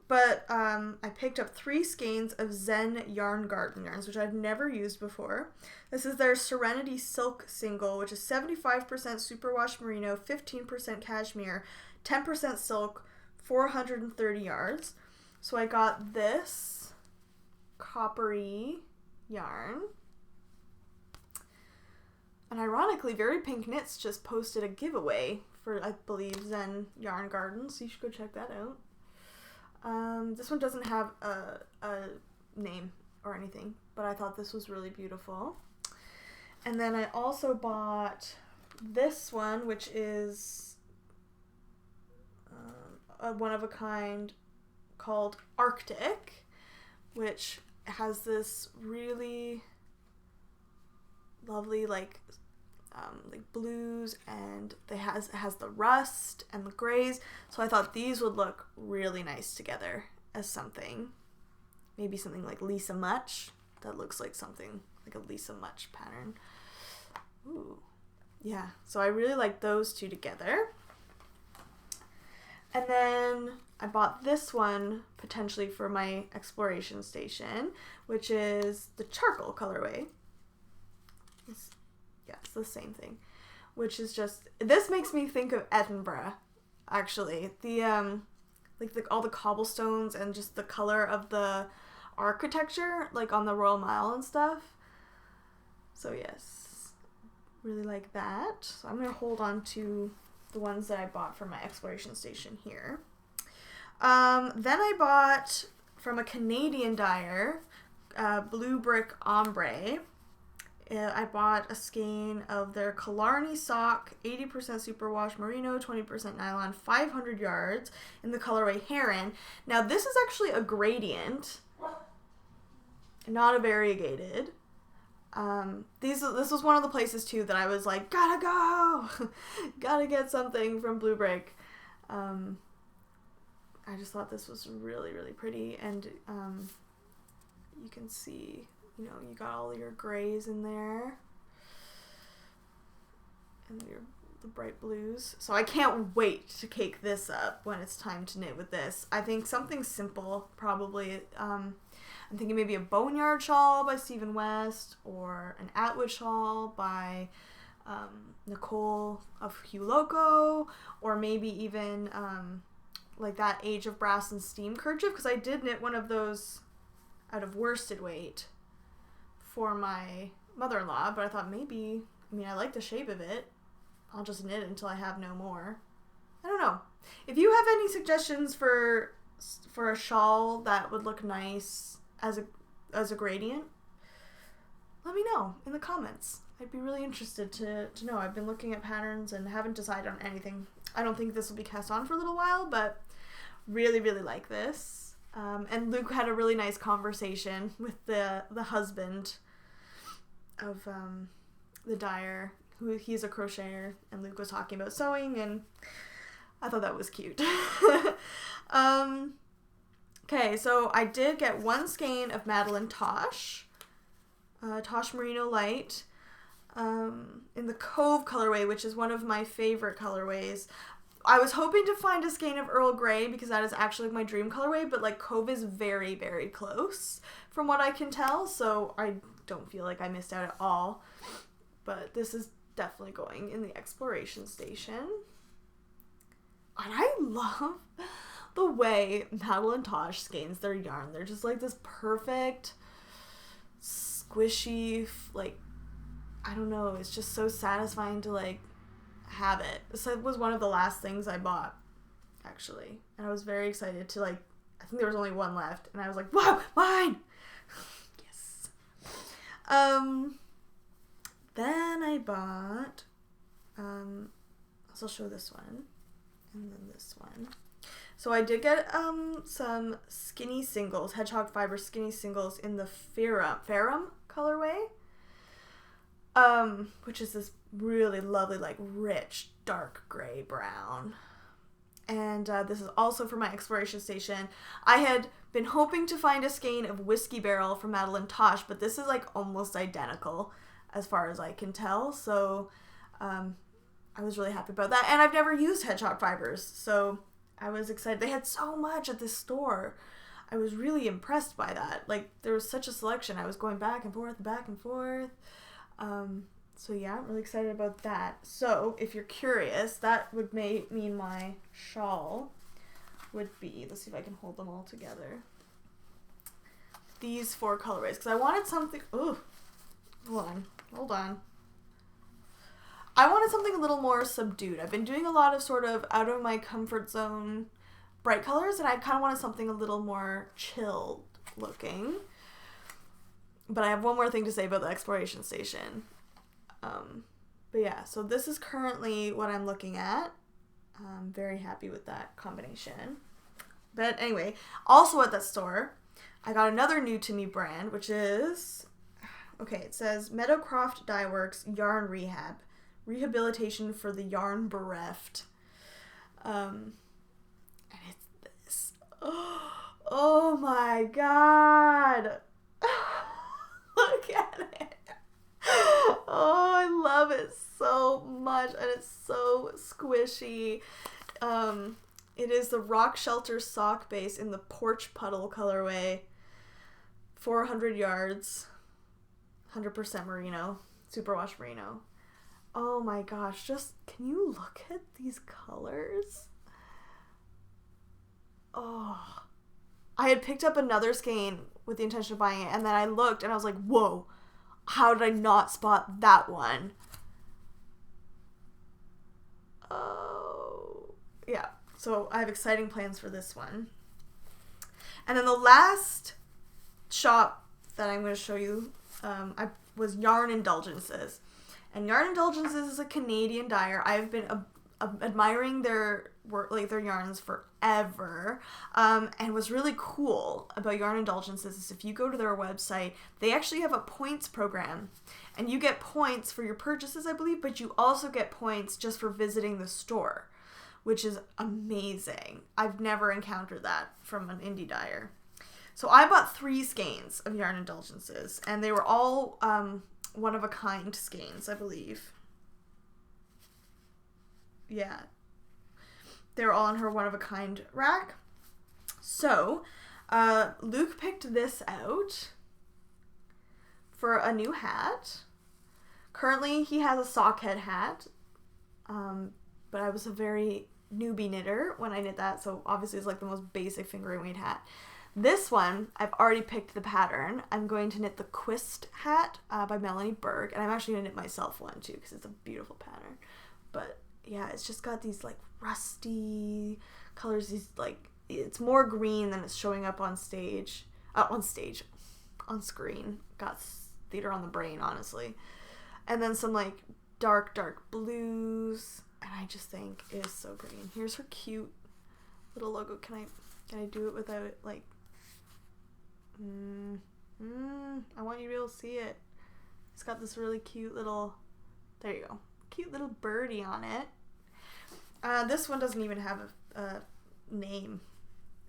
But I picked up 3 skeins of Zen Yarn Garden yarns, which I've never used before. This is their Serenity Silk single, which is 75% superwash merino, 15% cashmere, 10% silk, 430 yards. So I got this coppery yarn. And ironically, Very Pink Knits just posted a giveaway for, I believe, Zen Yarn Garden, so you should go check that out. This one doesn't have a name or anything, but I thought this was really beautiful. And then I also bought this one, which is a one-of-a-kind called Arctic, which has this really lovely like blues, and it has the rust and the grays, so I thought these would look really nice together as something, maybe something like Lisa Much. That looks like something like a Lisa Much pattern. Ooh, yeah, so I really like those two together. And then I bought this one potentially for my exploration station, which is the charcoal colorway. It's the same thing, which is just, this makes me think of Edinburgh, actually. The all the cobblestones and just the color of the architecture, like on the Royal Mile and stuff. So yes, really like that. So I'm gonna hold on to the ones that I bought for my exploration station here. Then I bought from a Canadian dyer, Blue Brick Ombre. I bought a skein of their Killarney sock, 80% superwash merino, 20% nylon, 500 yards in the colorway Heron. Now this is actually a gradient, not a variegated. This was one of the places too that I was like, gotta go, gotta get something from Blue Brick. I just thought this was really, really pretty, and you can see, you know, you got all your grays in there and the bright blues. So I can't wait to cake this up when it's time to knit with this. I think something simple, probably. I'm thinking maybe a Boneyard Shawl by Stephen West, or an Atwood Shawl by Nicole of Hugh Loco, or maybe even like that Age of Brass and Steam kerchief, because I did knit one of those out of worsted weight for my mother-in-law, but I thought maybe, I mean, I like the shape of it, I'll just knit it until I have no more. I don't know. If you have any suggestions for a shawl that would look nice as a gradient, let me know in the comments. I'd be really interested to know. I've been looking at patterns and haven't decided on anything. I don't think this will be cast on for a little while, but really, really like this. And Luke had a really nice conversation with the husband of the dyer, who he's a crocheter, and Luke was talking about sewing, and I thought that was cute. Okay, so I did get one skein of Madeline Tosh, Tosh Merino Light, in the Cove colorway, which is one of my favorite colorways. I was hoping to find a skein of Earl Grey because that is actually my dream colorway, but like Cove is very, very close from what I can tell, so I don't feel like I missed out at all. But this is definitely going in the exploration station. And I love the way Madeline Tosh skeins their yarn. They're just like this perfect, squishy, like, I don't know, it's just so satisfying to like have it. This was one of the last things I bought, actually. And I was very excited to like, I think there was only one left, and I was like, wow, mine! Yes. Then I bought, I'll show this one, and then this one. So I did get some skinny singles, hedgehog fiber skinny singles in the Ferrum colorway, which is this really lovely, like, rich, dark gray brown. And this is also for my exploration station. I had been hoping to find a skein of Whiskey Barrel from Madeline Tosh, but this is like almost identical as far as I can tell. So I was really happy about that. And I've never used hedgehog fibers, so I was excited. They had so much at this store. I was really impressed by that. Like, there was such a selection. I was going back and forth, back and forth. So yeah, I'm really excited about that. So if you're curious, that would mean my shawl would be, let's see if I can hold them all together, these 4 colorways, because I wanted something, hold on. I wanted something a little more subdued. I've been doing a lot of sort of out of my comfort zone bright colors, and I kind of wanted something a little more chilled looking. But I have one more thing to say about the exploration station. But yeah, so this is currently what I'm looking at. I'm very happy with that combination. But anyway, also at that store, I got another new to me brand, which is, okay, it says Meadowcroft Dye Works Yarn Rehab. Rehabilitation for the yarn bereft. And it's this. Oh my god. Look at it. Oh, I love it so much, and it's so squishy. It is the Rock Shelter sock base in the Porch Puddle colorway. 400 yards. 100% merino. Superwash merino. Oh my gosh, just, can you look at these colors? Oh. I had picked up another skein with the intention of buying it, and then I looked and I was like, whoa, how did I not spot that one? Oh, yeah. So I have exciting plans for this one. And then the last shop that I'm going to show you was Yarn Indulgences. And Yarn Indulgences is a Canadian dyer. I've been admiring their work, like their yarns, forever. And what's really cool about Yarn Indulgences is if you go to their website, they actually have a points program. And you get points for your purchases, I believe, but you also get points just for visiting the store, which is amazing. I've never encountered that from an indie dyer. So I bought 3 skeins of Yarn Indulgences, and they were all one-of-a-kind skeins, I believe. Yeah. They were all on her one-of-a-kind rack. So, Luke picked this out for a new hat. Currently, he has a sockhead hat, but I was a very newbie knitter when I knit that, so obviously it's like the most basic fingering weight hat. This one, I've already picked the pattern. I'm going to knit the Quist hat by Melanie Berg, and I'm actually going to knit myself one too because it's a beautiful pattern. But yeah, it's just got these like rusty colors. These like, it's more green than it's showing up on stage. On screen. Got theater on the brain, honestly. And then some like dark blues. And I just think it is so pretty. And here's her cute little logo. Can I do it without it like I want you to be able to see it. It's got this really cute little, there you go, cute little birdie on it. This one doesn't even have a name.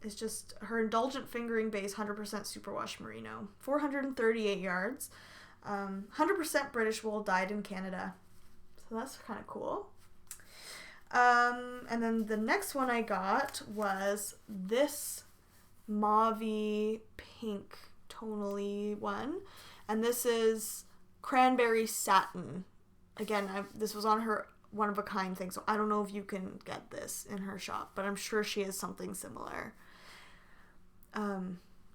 It's just her Indulgent Fingering Base 100% Superwash Merino. 438 yards. 100% British wool, dyed in Canada. So that's kind of cool. And then the next one I got was this Mavi Pink tonally one. And this is Cranberry Satin. Again, this was on her one of a kind thing, so I don't know if you can get this in her shop, but I'm sure she has something similar.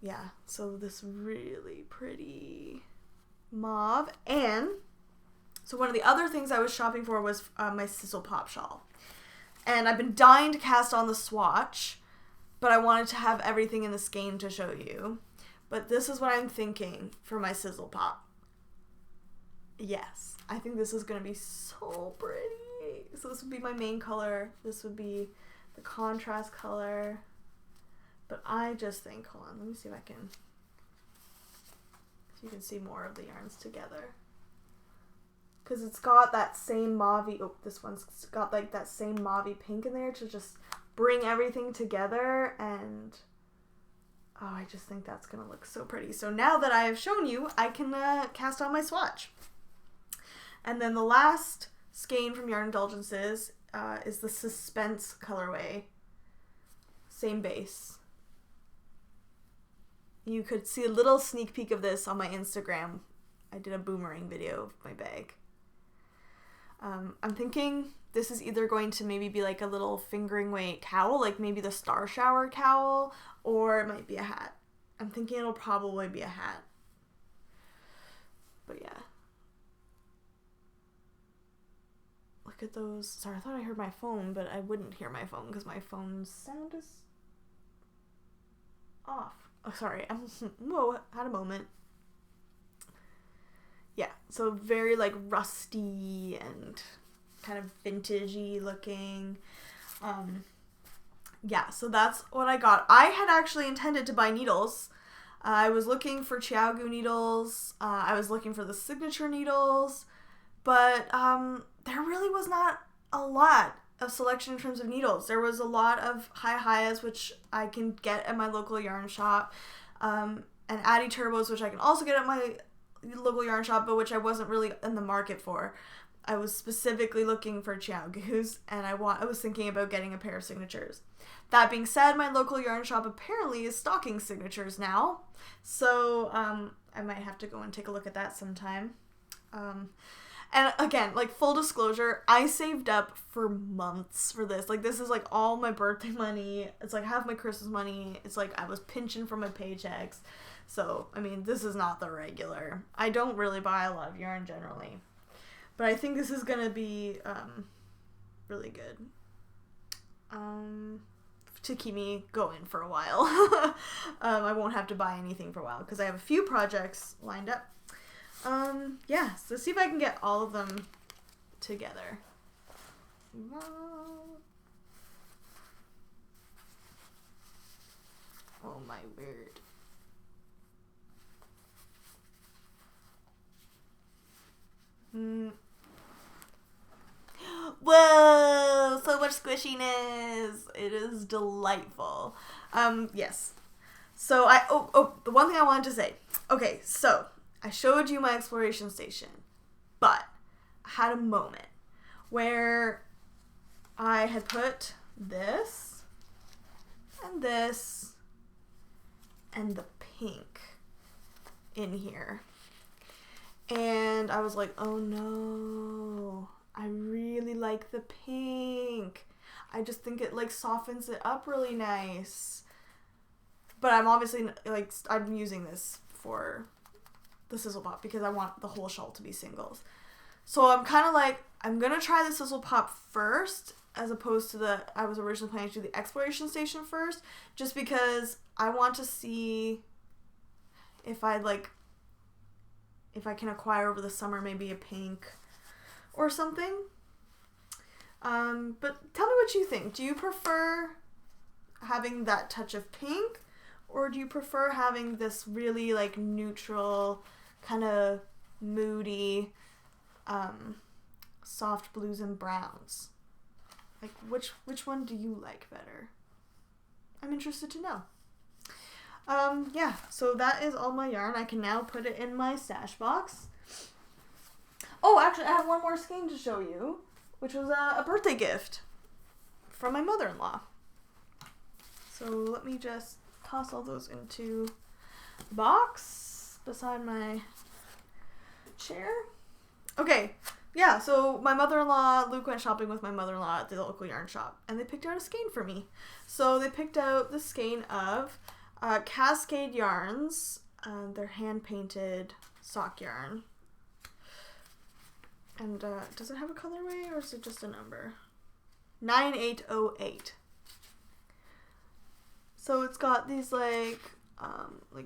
Yeah, so this really pretty mauve. And so one of the other things I was shopping for was my Sizzle Pop shawl. And I've been dying to cast on the swatch, but I wanted to have everything in the skein to show you. But this is what I'm thinking for my Sizzle Pop. Yes, I think this is going to be so pretty. So this would be my main color. This would be the contrast color. But I just think, hold on, let me see if I can, so you can see more of the yarns together. Because it's got that same Mavi, this one's got like that same Mavi Pink in there to just bring everything together. And oh, I just think that's going to look so pretty. So now that I have shown you, I can cast on my swatch. And then the last skein from Yarn Indulgences is the Suspense colorway. Same base. You could see a little sneak peek of this on my Instagram. I did a boomerang video of my bag. I'm thinking this is either going to maybe be like a little fingering weight cowl, like maybe the Star Shower cowl, or it might be a hat. I'm thinking it'll probably be a hat. But yeah. Look at those. Sorry, I thought I heard my phone, but I wouldn't hear my phone because my phone's sound is off. Oh, sorry. Whoa, had a moment. Yeah, so very like rusty and kind of vintagey looking. Yeah, so that's what I got. I had actually intended to buy needles. I was looking for Chiaogu needles. I was looking for the signature needles, but there really was not a lot of selection in terms of needles. There was a lot of Hi-Hias, which I can get at my local yarn shop, and Addy Turbos, which I can also get at my local yarn shop, but which I wasn't really in the market for. I was specifically looking for Chiaogus, and I was thinking about getting a pair of signatures. That being said, my local yarn shop apparently is stocking signatures now, so I might have to go and take a look at that sometime. And again, like, full disclosure, I saved up for months for this. Like, this is like all my birthday money. It's like half my Christmas money. It's like I was pinching from my paychecks. So, I mean, this is not the regular. I don't really buy a lot of yarn generally. But I think this is going to be really good. To keep me going for a while. I won't have to buy anything for a while because I have a few projects lined up. Yeah, so see if I can get all of them together. Oh my word. Whoa, so much squishiness. It is delightful. Yes. So the one thing I wanted to say. Okay, so I showed you my exploration station, but I had a moment where I had put this and this and the pink in here. And I was like, oh no, I really like the pink. I just think it like softens it up really nice. But I'm obviously like, I'm using this for the Sizzle Pop because I want the whole shawl to be singles. So I'm kind of like, I'm going to try the Sizzle Pop first as opposed to I was originally planning to do the exploration station first, just because I want to see if I like if I can acquire over the summer, maybe a pink or something. But tell me what you think. Do you prefer having that touch of pink, or do you prefer having this really like neutral, kind of moody, soft blues and browns? Like which one do you like better? I'm interested to know. Yeah, so that is all my yarn. I can now put it in my stash box. Oh, actually, I have one more skein to show you, which was a birthday gift from my mother-in-law. So let me just toss all those into the box beside my chair. Okay, yeah, so my mother-in-law, Luke went shopping with my mother-in-law at the local yarn shop, and they picked out a skein for me. So they picked out the skein of Cascade yarns. They're hand-painted sock yarn. And does it have a colorway, or is it just a number? 9808. So it's got these like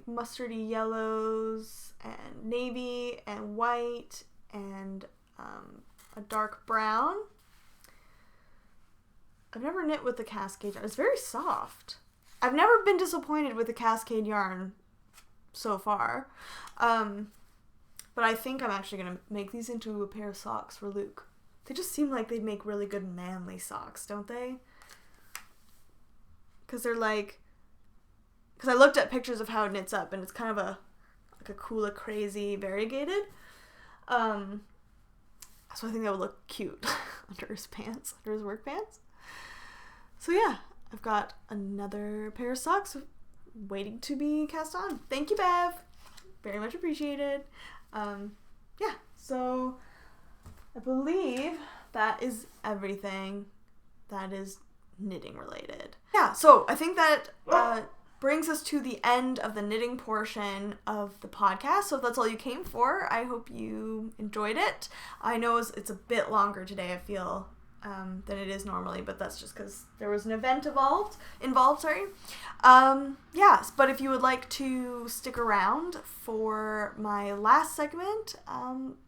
mustardy yellows and navy and white and a dark brown. I've never knit with the Cascade yarn. It's very soft. I've never been disappointed with the Cascade yarn so far. But I think I'm actually going to make these into a pair of socks for Luke. They just seem like they'd make really good manly socks, don't they? Because they're like... Because I looked at pictures of how it knits up, and it's kind of like a cool, crazy, variegated. So I think that would look cute under his pants, under his work pants. So yeah, I've got another pair of socks waiting to be cast on. Thank you, Bev. Very much appreciated. Yeah, so I believe that is everything that is knitting related. Yeah, so I think that brings us to the end of the knitting portion of the podcast. So if that's all you came for, I hope you enjoyed it. I know it's a bit longer today, I feel, than it is normally, but that's just because there was an event involved. Yes, but if you would like to stick around for my last segment,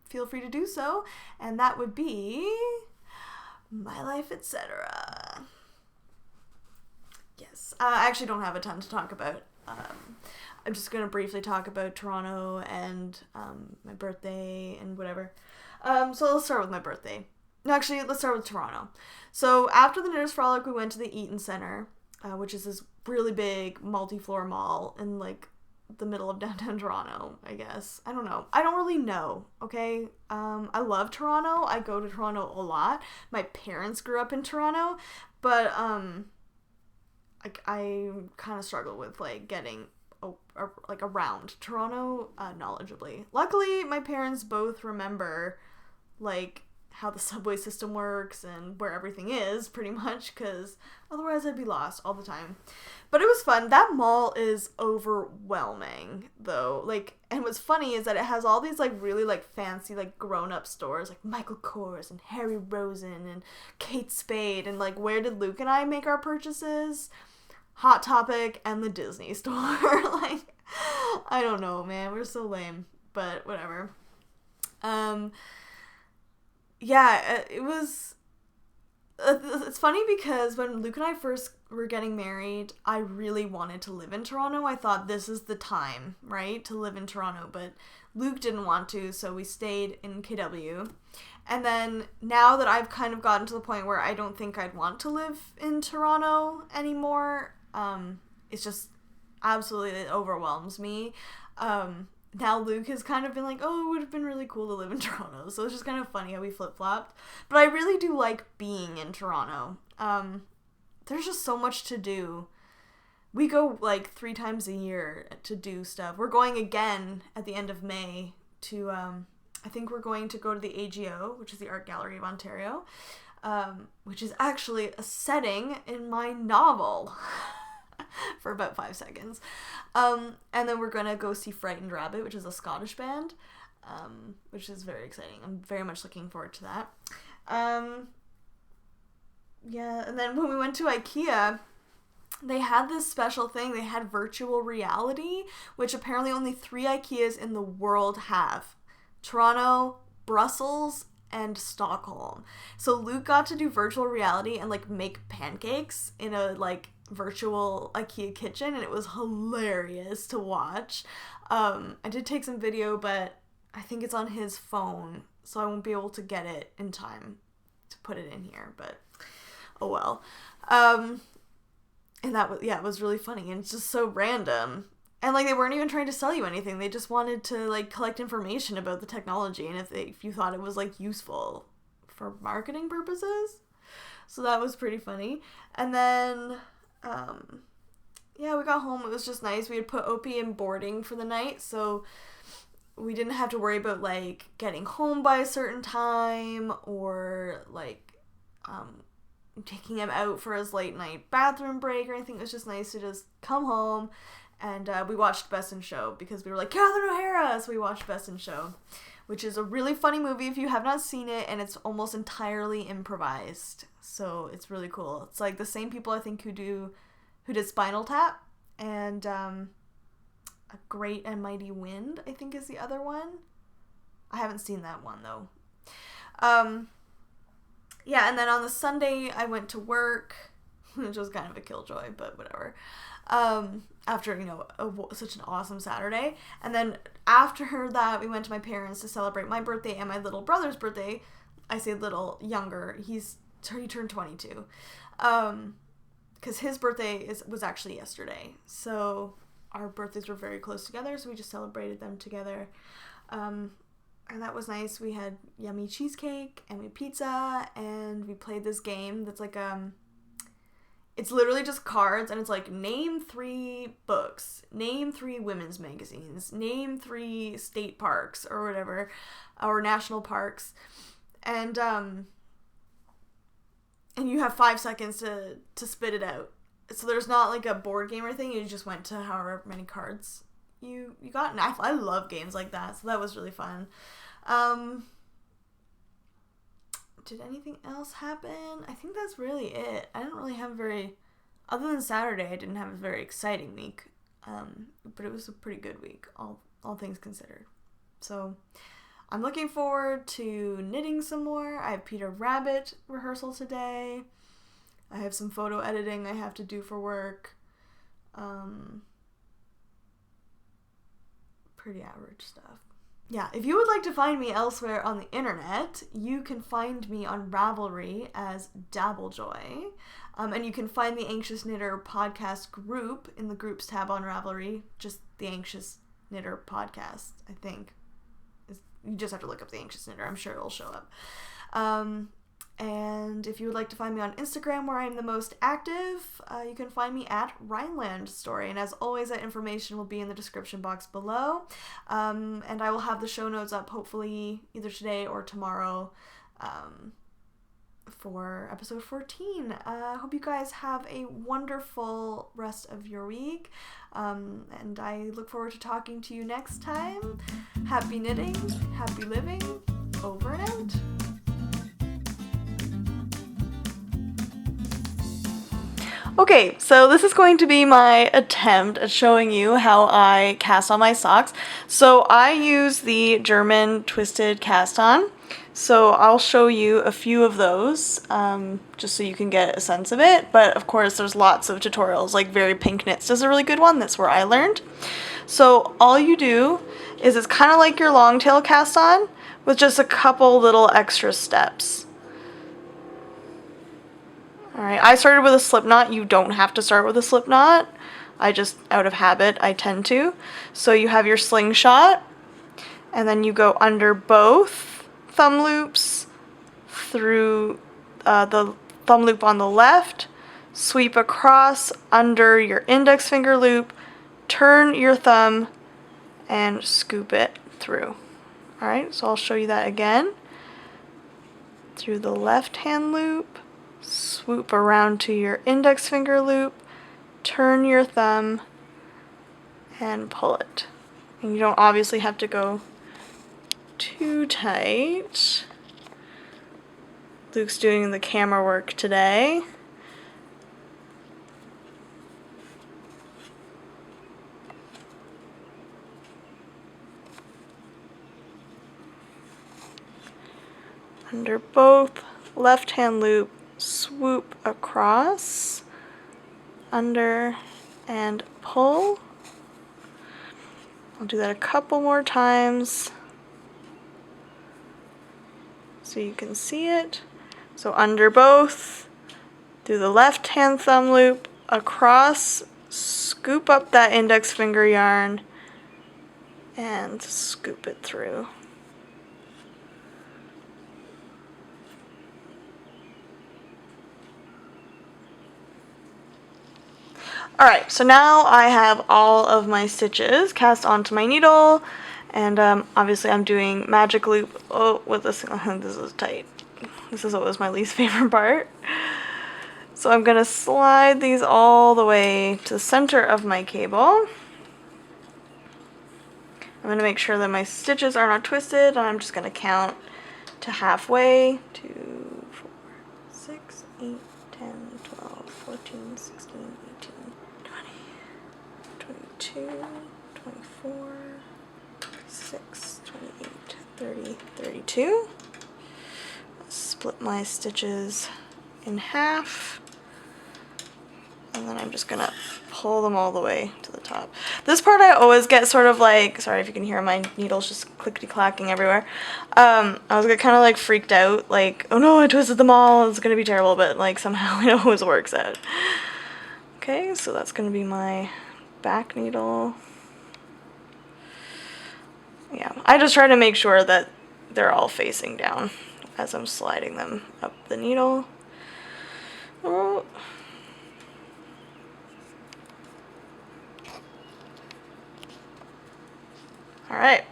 feel free to do so, and that would be my life, etc. Yes, I actually don't have a ton to talk about. I'm just going to briefly talk about Toronto and my birthday and whatever. So let's start with my birthday. No, actually, let's start with Toronto. So after the Knitters Frolic, we went to the Eaton Centre, which is this really big multi-floor mall in like the middle of downtown Toronto, I guess. I don't know. I don't really know, okay? I love Toronto. I go to Toronto a lot. My parents grew up in Toronto, but I kind of struggle with like getting like around Toronto knowledgeably. Luckily, my parents both remember like how the subway system works and where everything is, pretty much, because otherwise I'd be lost all the time. But it was fun. That mall is overwhelming, though. Like, and what's funny is that it has all these, like, really, like, fancy, like, grown-up stores, like Michael Kors and Harry Rosen and Kate Spade, and, like, where did Luke and I make our purchases? Hot Topic and the Disney store. Like, I don't know, man. We're so lame, but whatever. Yeah, it was, it's funny because when Luke and I first were getting married, I really wanted to live in Toronto. I thought this is the time, right, to live in Toronto, but Luke didn't want to, so we stayed in KW. And then now that I've kind of gotten to the point where I don't think I'd want to live in Toronto anymore, it's just absolutely, it overwhelms me. Now Luke has kind of been like, oh, it would have been really cool to live in Toronto. So it's just kind of funny how we flip-flopped. But I really do like being in Toronto. There's just so much to do. We go like 3 times a year to do stuff. We're going again at the end of May to, I think we're going to go to the AGO, which is the Art Gallery of Ontario, which is actually a setting in my novel. For about 5 seconds. And then we're gonna go see Frightened Rabbit, which is a Scottish band, which is very exciting. I'm very much looking forward to that. Yeah, and then when we went to IKEA, they had this special thing. They had virtual reality, which apparently only 3 IKEAs in the world have. Toronto, Brussels, and Stockholm. So Luke got to do virtual reality and like make pancakes in a like virtual IKEA kitchen, and it was hilarious to watch. I did take some video, but I think it's on his phone, so I won't be able to get it in time to put it in here, but oh well. And that was, yeah, it was really funny, and it's just so random. And like, they weren't even trying to sell you anything. They just wanted to like collect information about the technology, and if you thought it was like useful for marketing purposes. So that was pretty funny. And then yeah, we got home. It was just nice. We had put Opie in boarding for the night, so we didn't have to worry about like getting home by a certain time, or like taking him out for his late night bathroom break or anything. It was just nice to just come home. And we watched Best in Show because we were like, Catherine O'Hara! So we watched Best in Show, which is a really funny movie if you have not seen it, and it's almost entirely improvised. So it's really cool. It's like the same people, I think, who did Spinal Tap, and A Great and Mighty Wind, I think, is the other one. I haven't seen that one, though. Yeah, and then on the Sunday, I went to work, which was kind of a killjoy, but whatever. After, you know, such an awesome Saturday. And then after that, we went to my parents to celebrate my birthday and my little brother's birthday. I say little, younger. He turned 22. Because his birthday was actually yesterday. So our birthdays were very close together, so we just celebrated them together. And that was nice. We had yummy cheesecake, and we had pizza, and we played this game that's like, it's literally just cards, and it's like, name 3 books, name 3 women's magazines, name 3 state parks, or whatever, or national parks, and you have 5 seconds to spit it out. So there's not like a board game or anything, you just went to however many cards you got, and I love games like that, so that was really fun. Did anything else happen? I think that's really it. I didn't really have other than Saturday, I didn't have a very exciting week. But it was a pretty good week, all things considered. So I'm looking forward to knitting some more. I have Peter Rabbit rehearsal today. I have some photo editing I have to do for work. Pretty average stuff. Yeah, if you would like to find me elsewhere on the internet, you can find me on Ravelry as dabblejoy. And you can find the Anxious Knitter podcast group in the groups tab on Ravelry, just the Anxious Knitter podcast, I think. You just have to look up the Anxious Knitter. I'm sure it'll show up. And if you would like to find me on Instagram, where I'm the most active, you can find me at Rhineland Story. And as always, that information will be in the description box below. And I will have the show notes up hopefully either today or tomorrow for episode 14. I hope you guys have a wonderful rest of your week. And I look forward to talking to you next time. Happy knitting, happy living, over and out. Okay, so this is going to be my attempt at showing you how I cast on my socks. So I use the German twisted cast on. So I'll show you a few of those, just so you can get a sense of it. But of course, there's lots of tutorials, like Very Pink Knits does a really good one. That's where I learned. So all you do is it's kind of like your long tail cast on with just a couple little extra steps. Alright, I started with a slip knot. You don't have to start with a slip knot. I just, out of habit, I tend to. So you have your slingshot, and then you go under both thumb loops, through the thumb loop on the left, sweep across under your index finger loop, turn your thumb, and scoop it through. Alright, so I'll show you that again. Through the left hand loop, swoop around to your index finger loop, turn your thumb, and pull it. And you don't obviously have to go too tight. Luke's doing the camera work today. Under both, left hand loop, swoop across, under, and pull. I'll do that a couple more times so you can see it. So under both, do the left hand thumb loop, across, scoop up that index finger yarn, and scoop it through. Alright, so now I have all of my stitches cast onto my needle, and obviously I'm doing magic loop. Oh, with this, this is tight. This is always my least favorite part. So I'm going to slide these all the way to the center of my cable. I'm going to make sure that my stitches are not twisted, and I'm just going to count to halfway. 2, 4, 6, 8, 10, 12, 14, 16, 18, 20, 22, 24, 26, 28, 30, 32. Split my stitches in half, and then I'm just gonna pull them all the way to the top. This part I always get sort of like, sorry if you can hear my needles just clickety-clacking everywhere. I always get kind of like freaked out, like, oh no, I twisted them all, it's gonna be terrible, but like somehow it always works out. Okay, so that's gonna be my back needle. Yeah, I just try to make sure that they're all facing down as I'm sliding them up the needle. Oh. All right.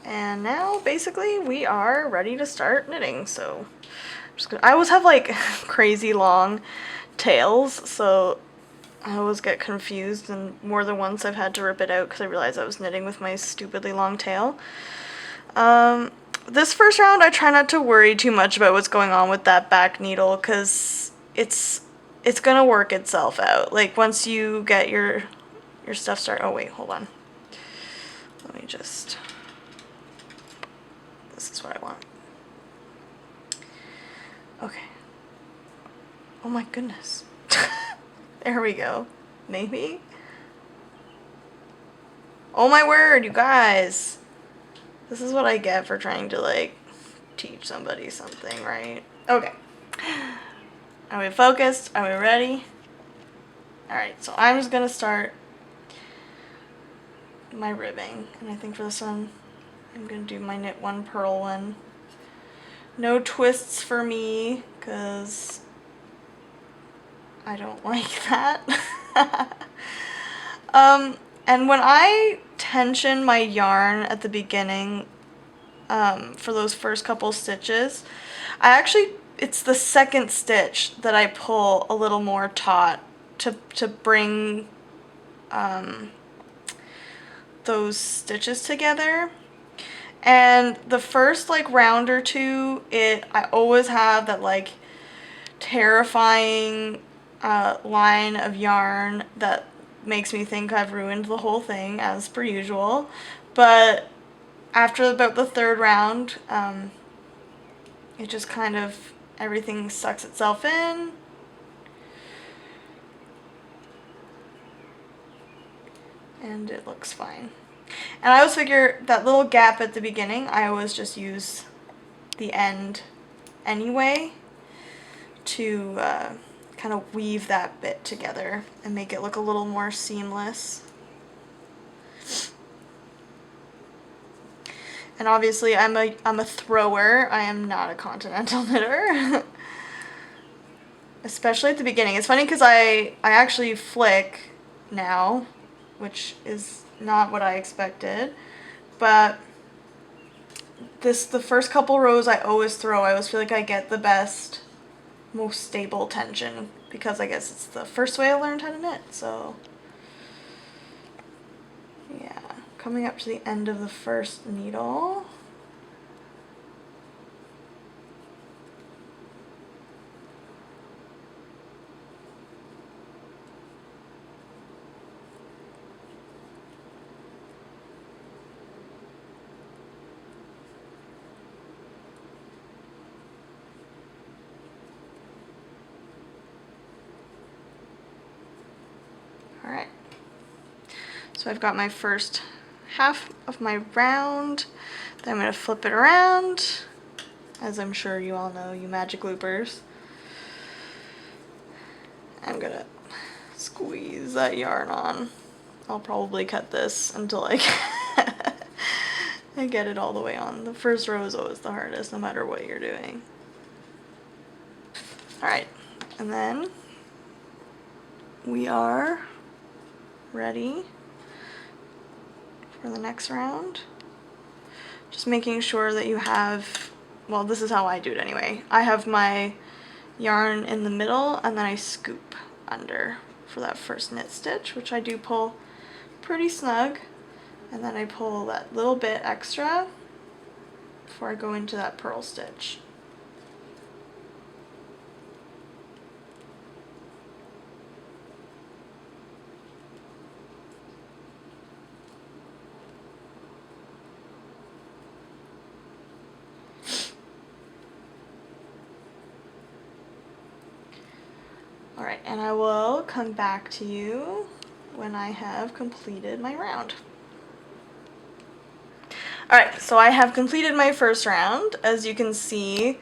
And now basically we are ready to start knitting. So I always have like crazy long tails, so I always get confused, and more than once I've had to rip it out because I realized I was knitting with my stupidly long tail. This first round I try not to worry too much about what's going on with that back needle, because it's gonna work itself out. Like once you get your stuff started. Oh wait, hold on. Let me just, this is what I want. Okay. Oh my goodness. There we go. Maybe? Oh my word, you guys. This is what I get for trying to, like, teach somebody something, right? Okay. Are we focused? Are we ready? Alright, so I'm just gonna start my ribbing. And I think for this one, I'm gonna do my knit one, purl one. No twists for me, because I don't like that. And when I tension my yarn at the beginning, for those first couple stitches, it's the second stitch that I pull a little more taut to bring those stitches together. And the first like round or two, I always have that like terrifying line of yarn that makes me think I've ruined the whole thing, as per usual. But after about the third round, it just kind of, everything sucks itself in. And it looks fine. And I always figure that little gap at the beginning, I always just use the end anyway to kind of weave that bit together and make it look a little more seamless. And obviously I'm a thrower. I am not a continental knitter. Especially at the beginning. It's funny because I actually flick now, which is not what I expected. But the first couple rows I always throw. I always feel like I get the best, most stable tension, because I guess it's the first way I learned how to knit. So yeah, coming up to the end of the first needle. So I've got my first half of my round. Then I'm going to flip it around, as I'm sure you all know, you magic loopers. I'm going to squeeze that yarn on. I'll probably cut this until I get it all the way on. The first row is always the hardest, no matter what you're doing. Alright, and then we are ready for the next round. Just making sure that you have, well, this is how I do it anyway. I have my yarn in the middle and then I scoop under for that first knit stitch, which I do pull pretty snug, and then I pull that little bit extra before I go into that purl stitch. Alright, and I will come back to you when I have completed my round. Alright, so I have completed my first round. As you can see,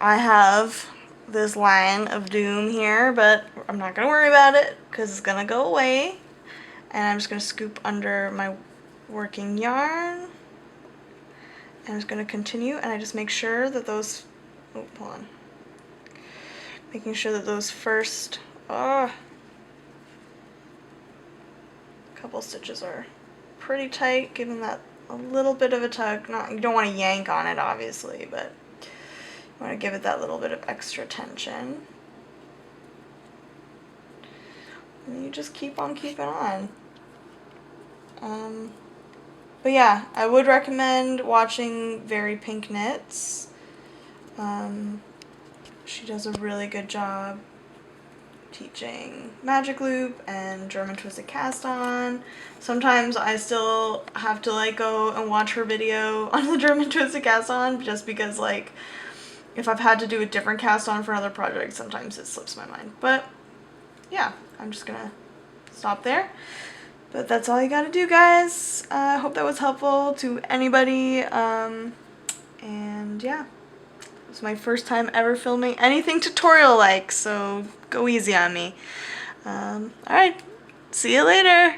I have this line of doom here, but I'm not going to worry about it because it's going to go away. And I'm just going to scoop under my working yarn. And I'm just going to continue, and I just make sure that those, oh, hold on. Making sure that those first couple stitches are pretty tight, giving that a little bit of a tug. Not, you don't want to yank on it, obviously, but you want to give it that little bit of extra tension. And you just keep on keeping on. But yeah, I would recommend watching Very Pink Knits. She does a really good job teaching magic loop and German twisted cast on. Sometimes I still have to like go and watch her video on the German twisted cast on, just because like if I've had to do a different cast on for another project, sometimes it slips my mind. But yeah, I'm just gonna stop there. But that's all you gotta do, guys. I hope that was helpful to anybody. And yeah. It's my first time ever filming anything tutorial-like, so go easy on me. Alright, see you later!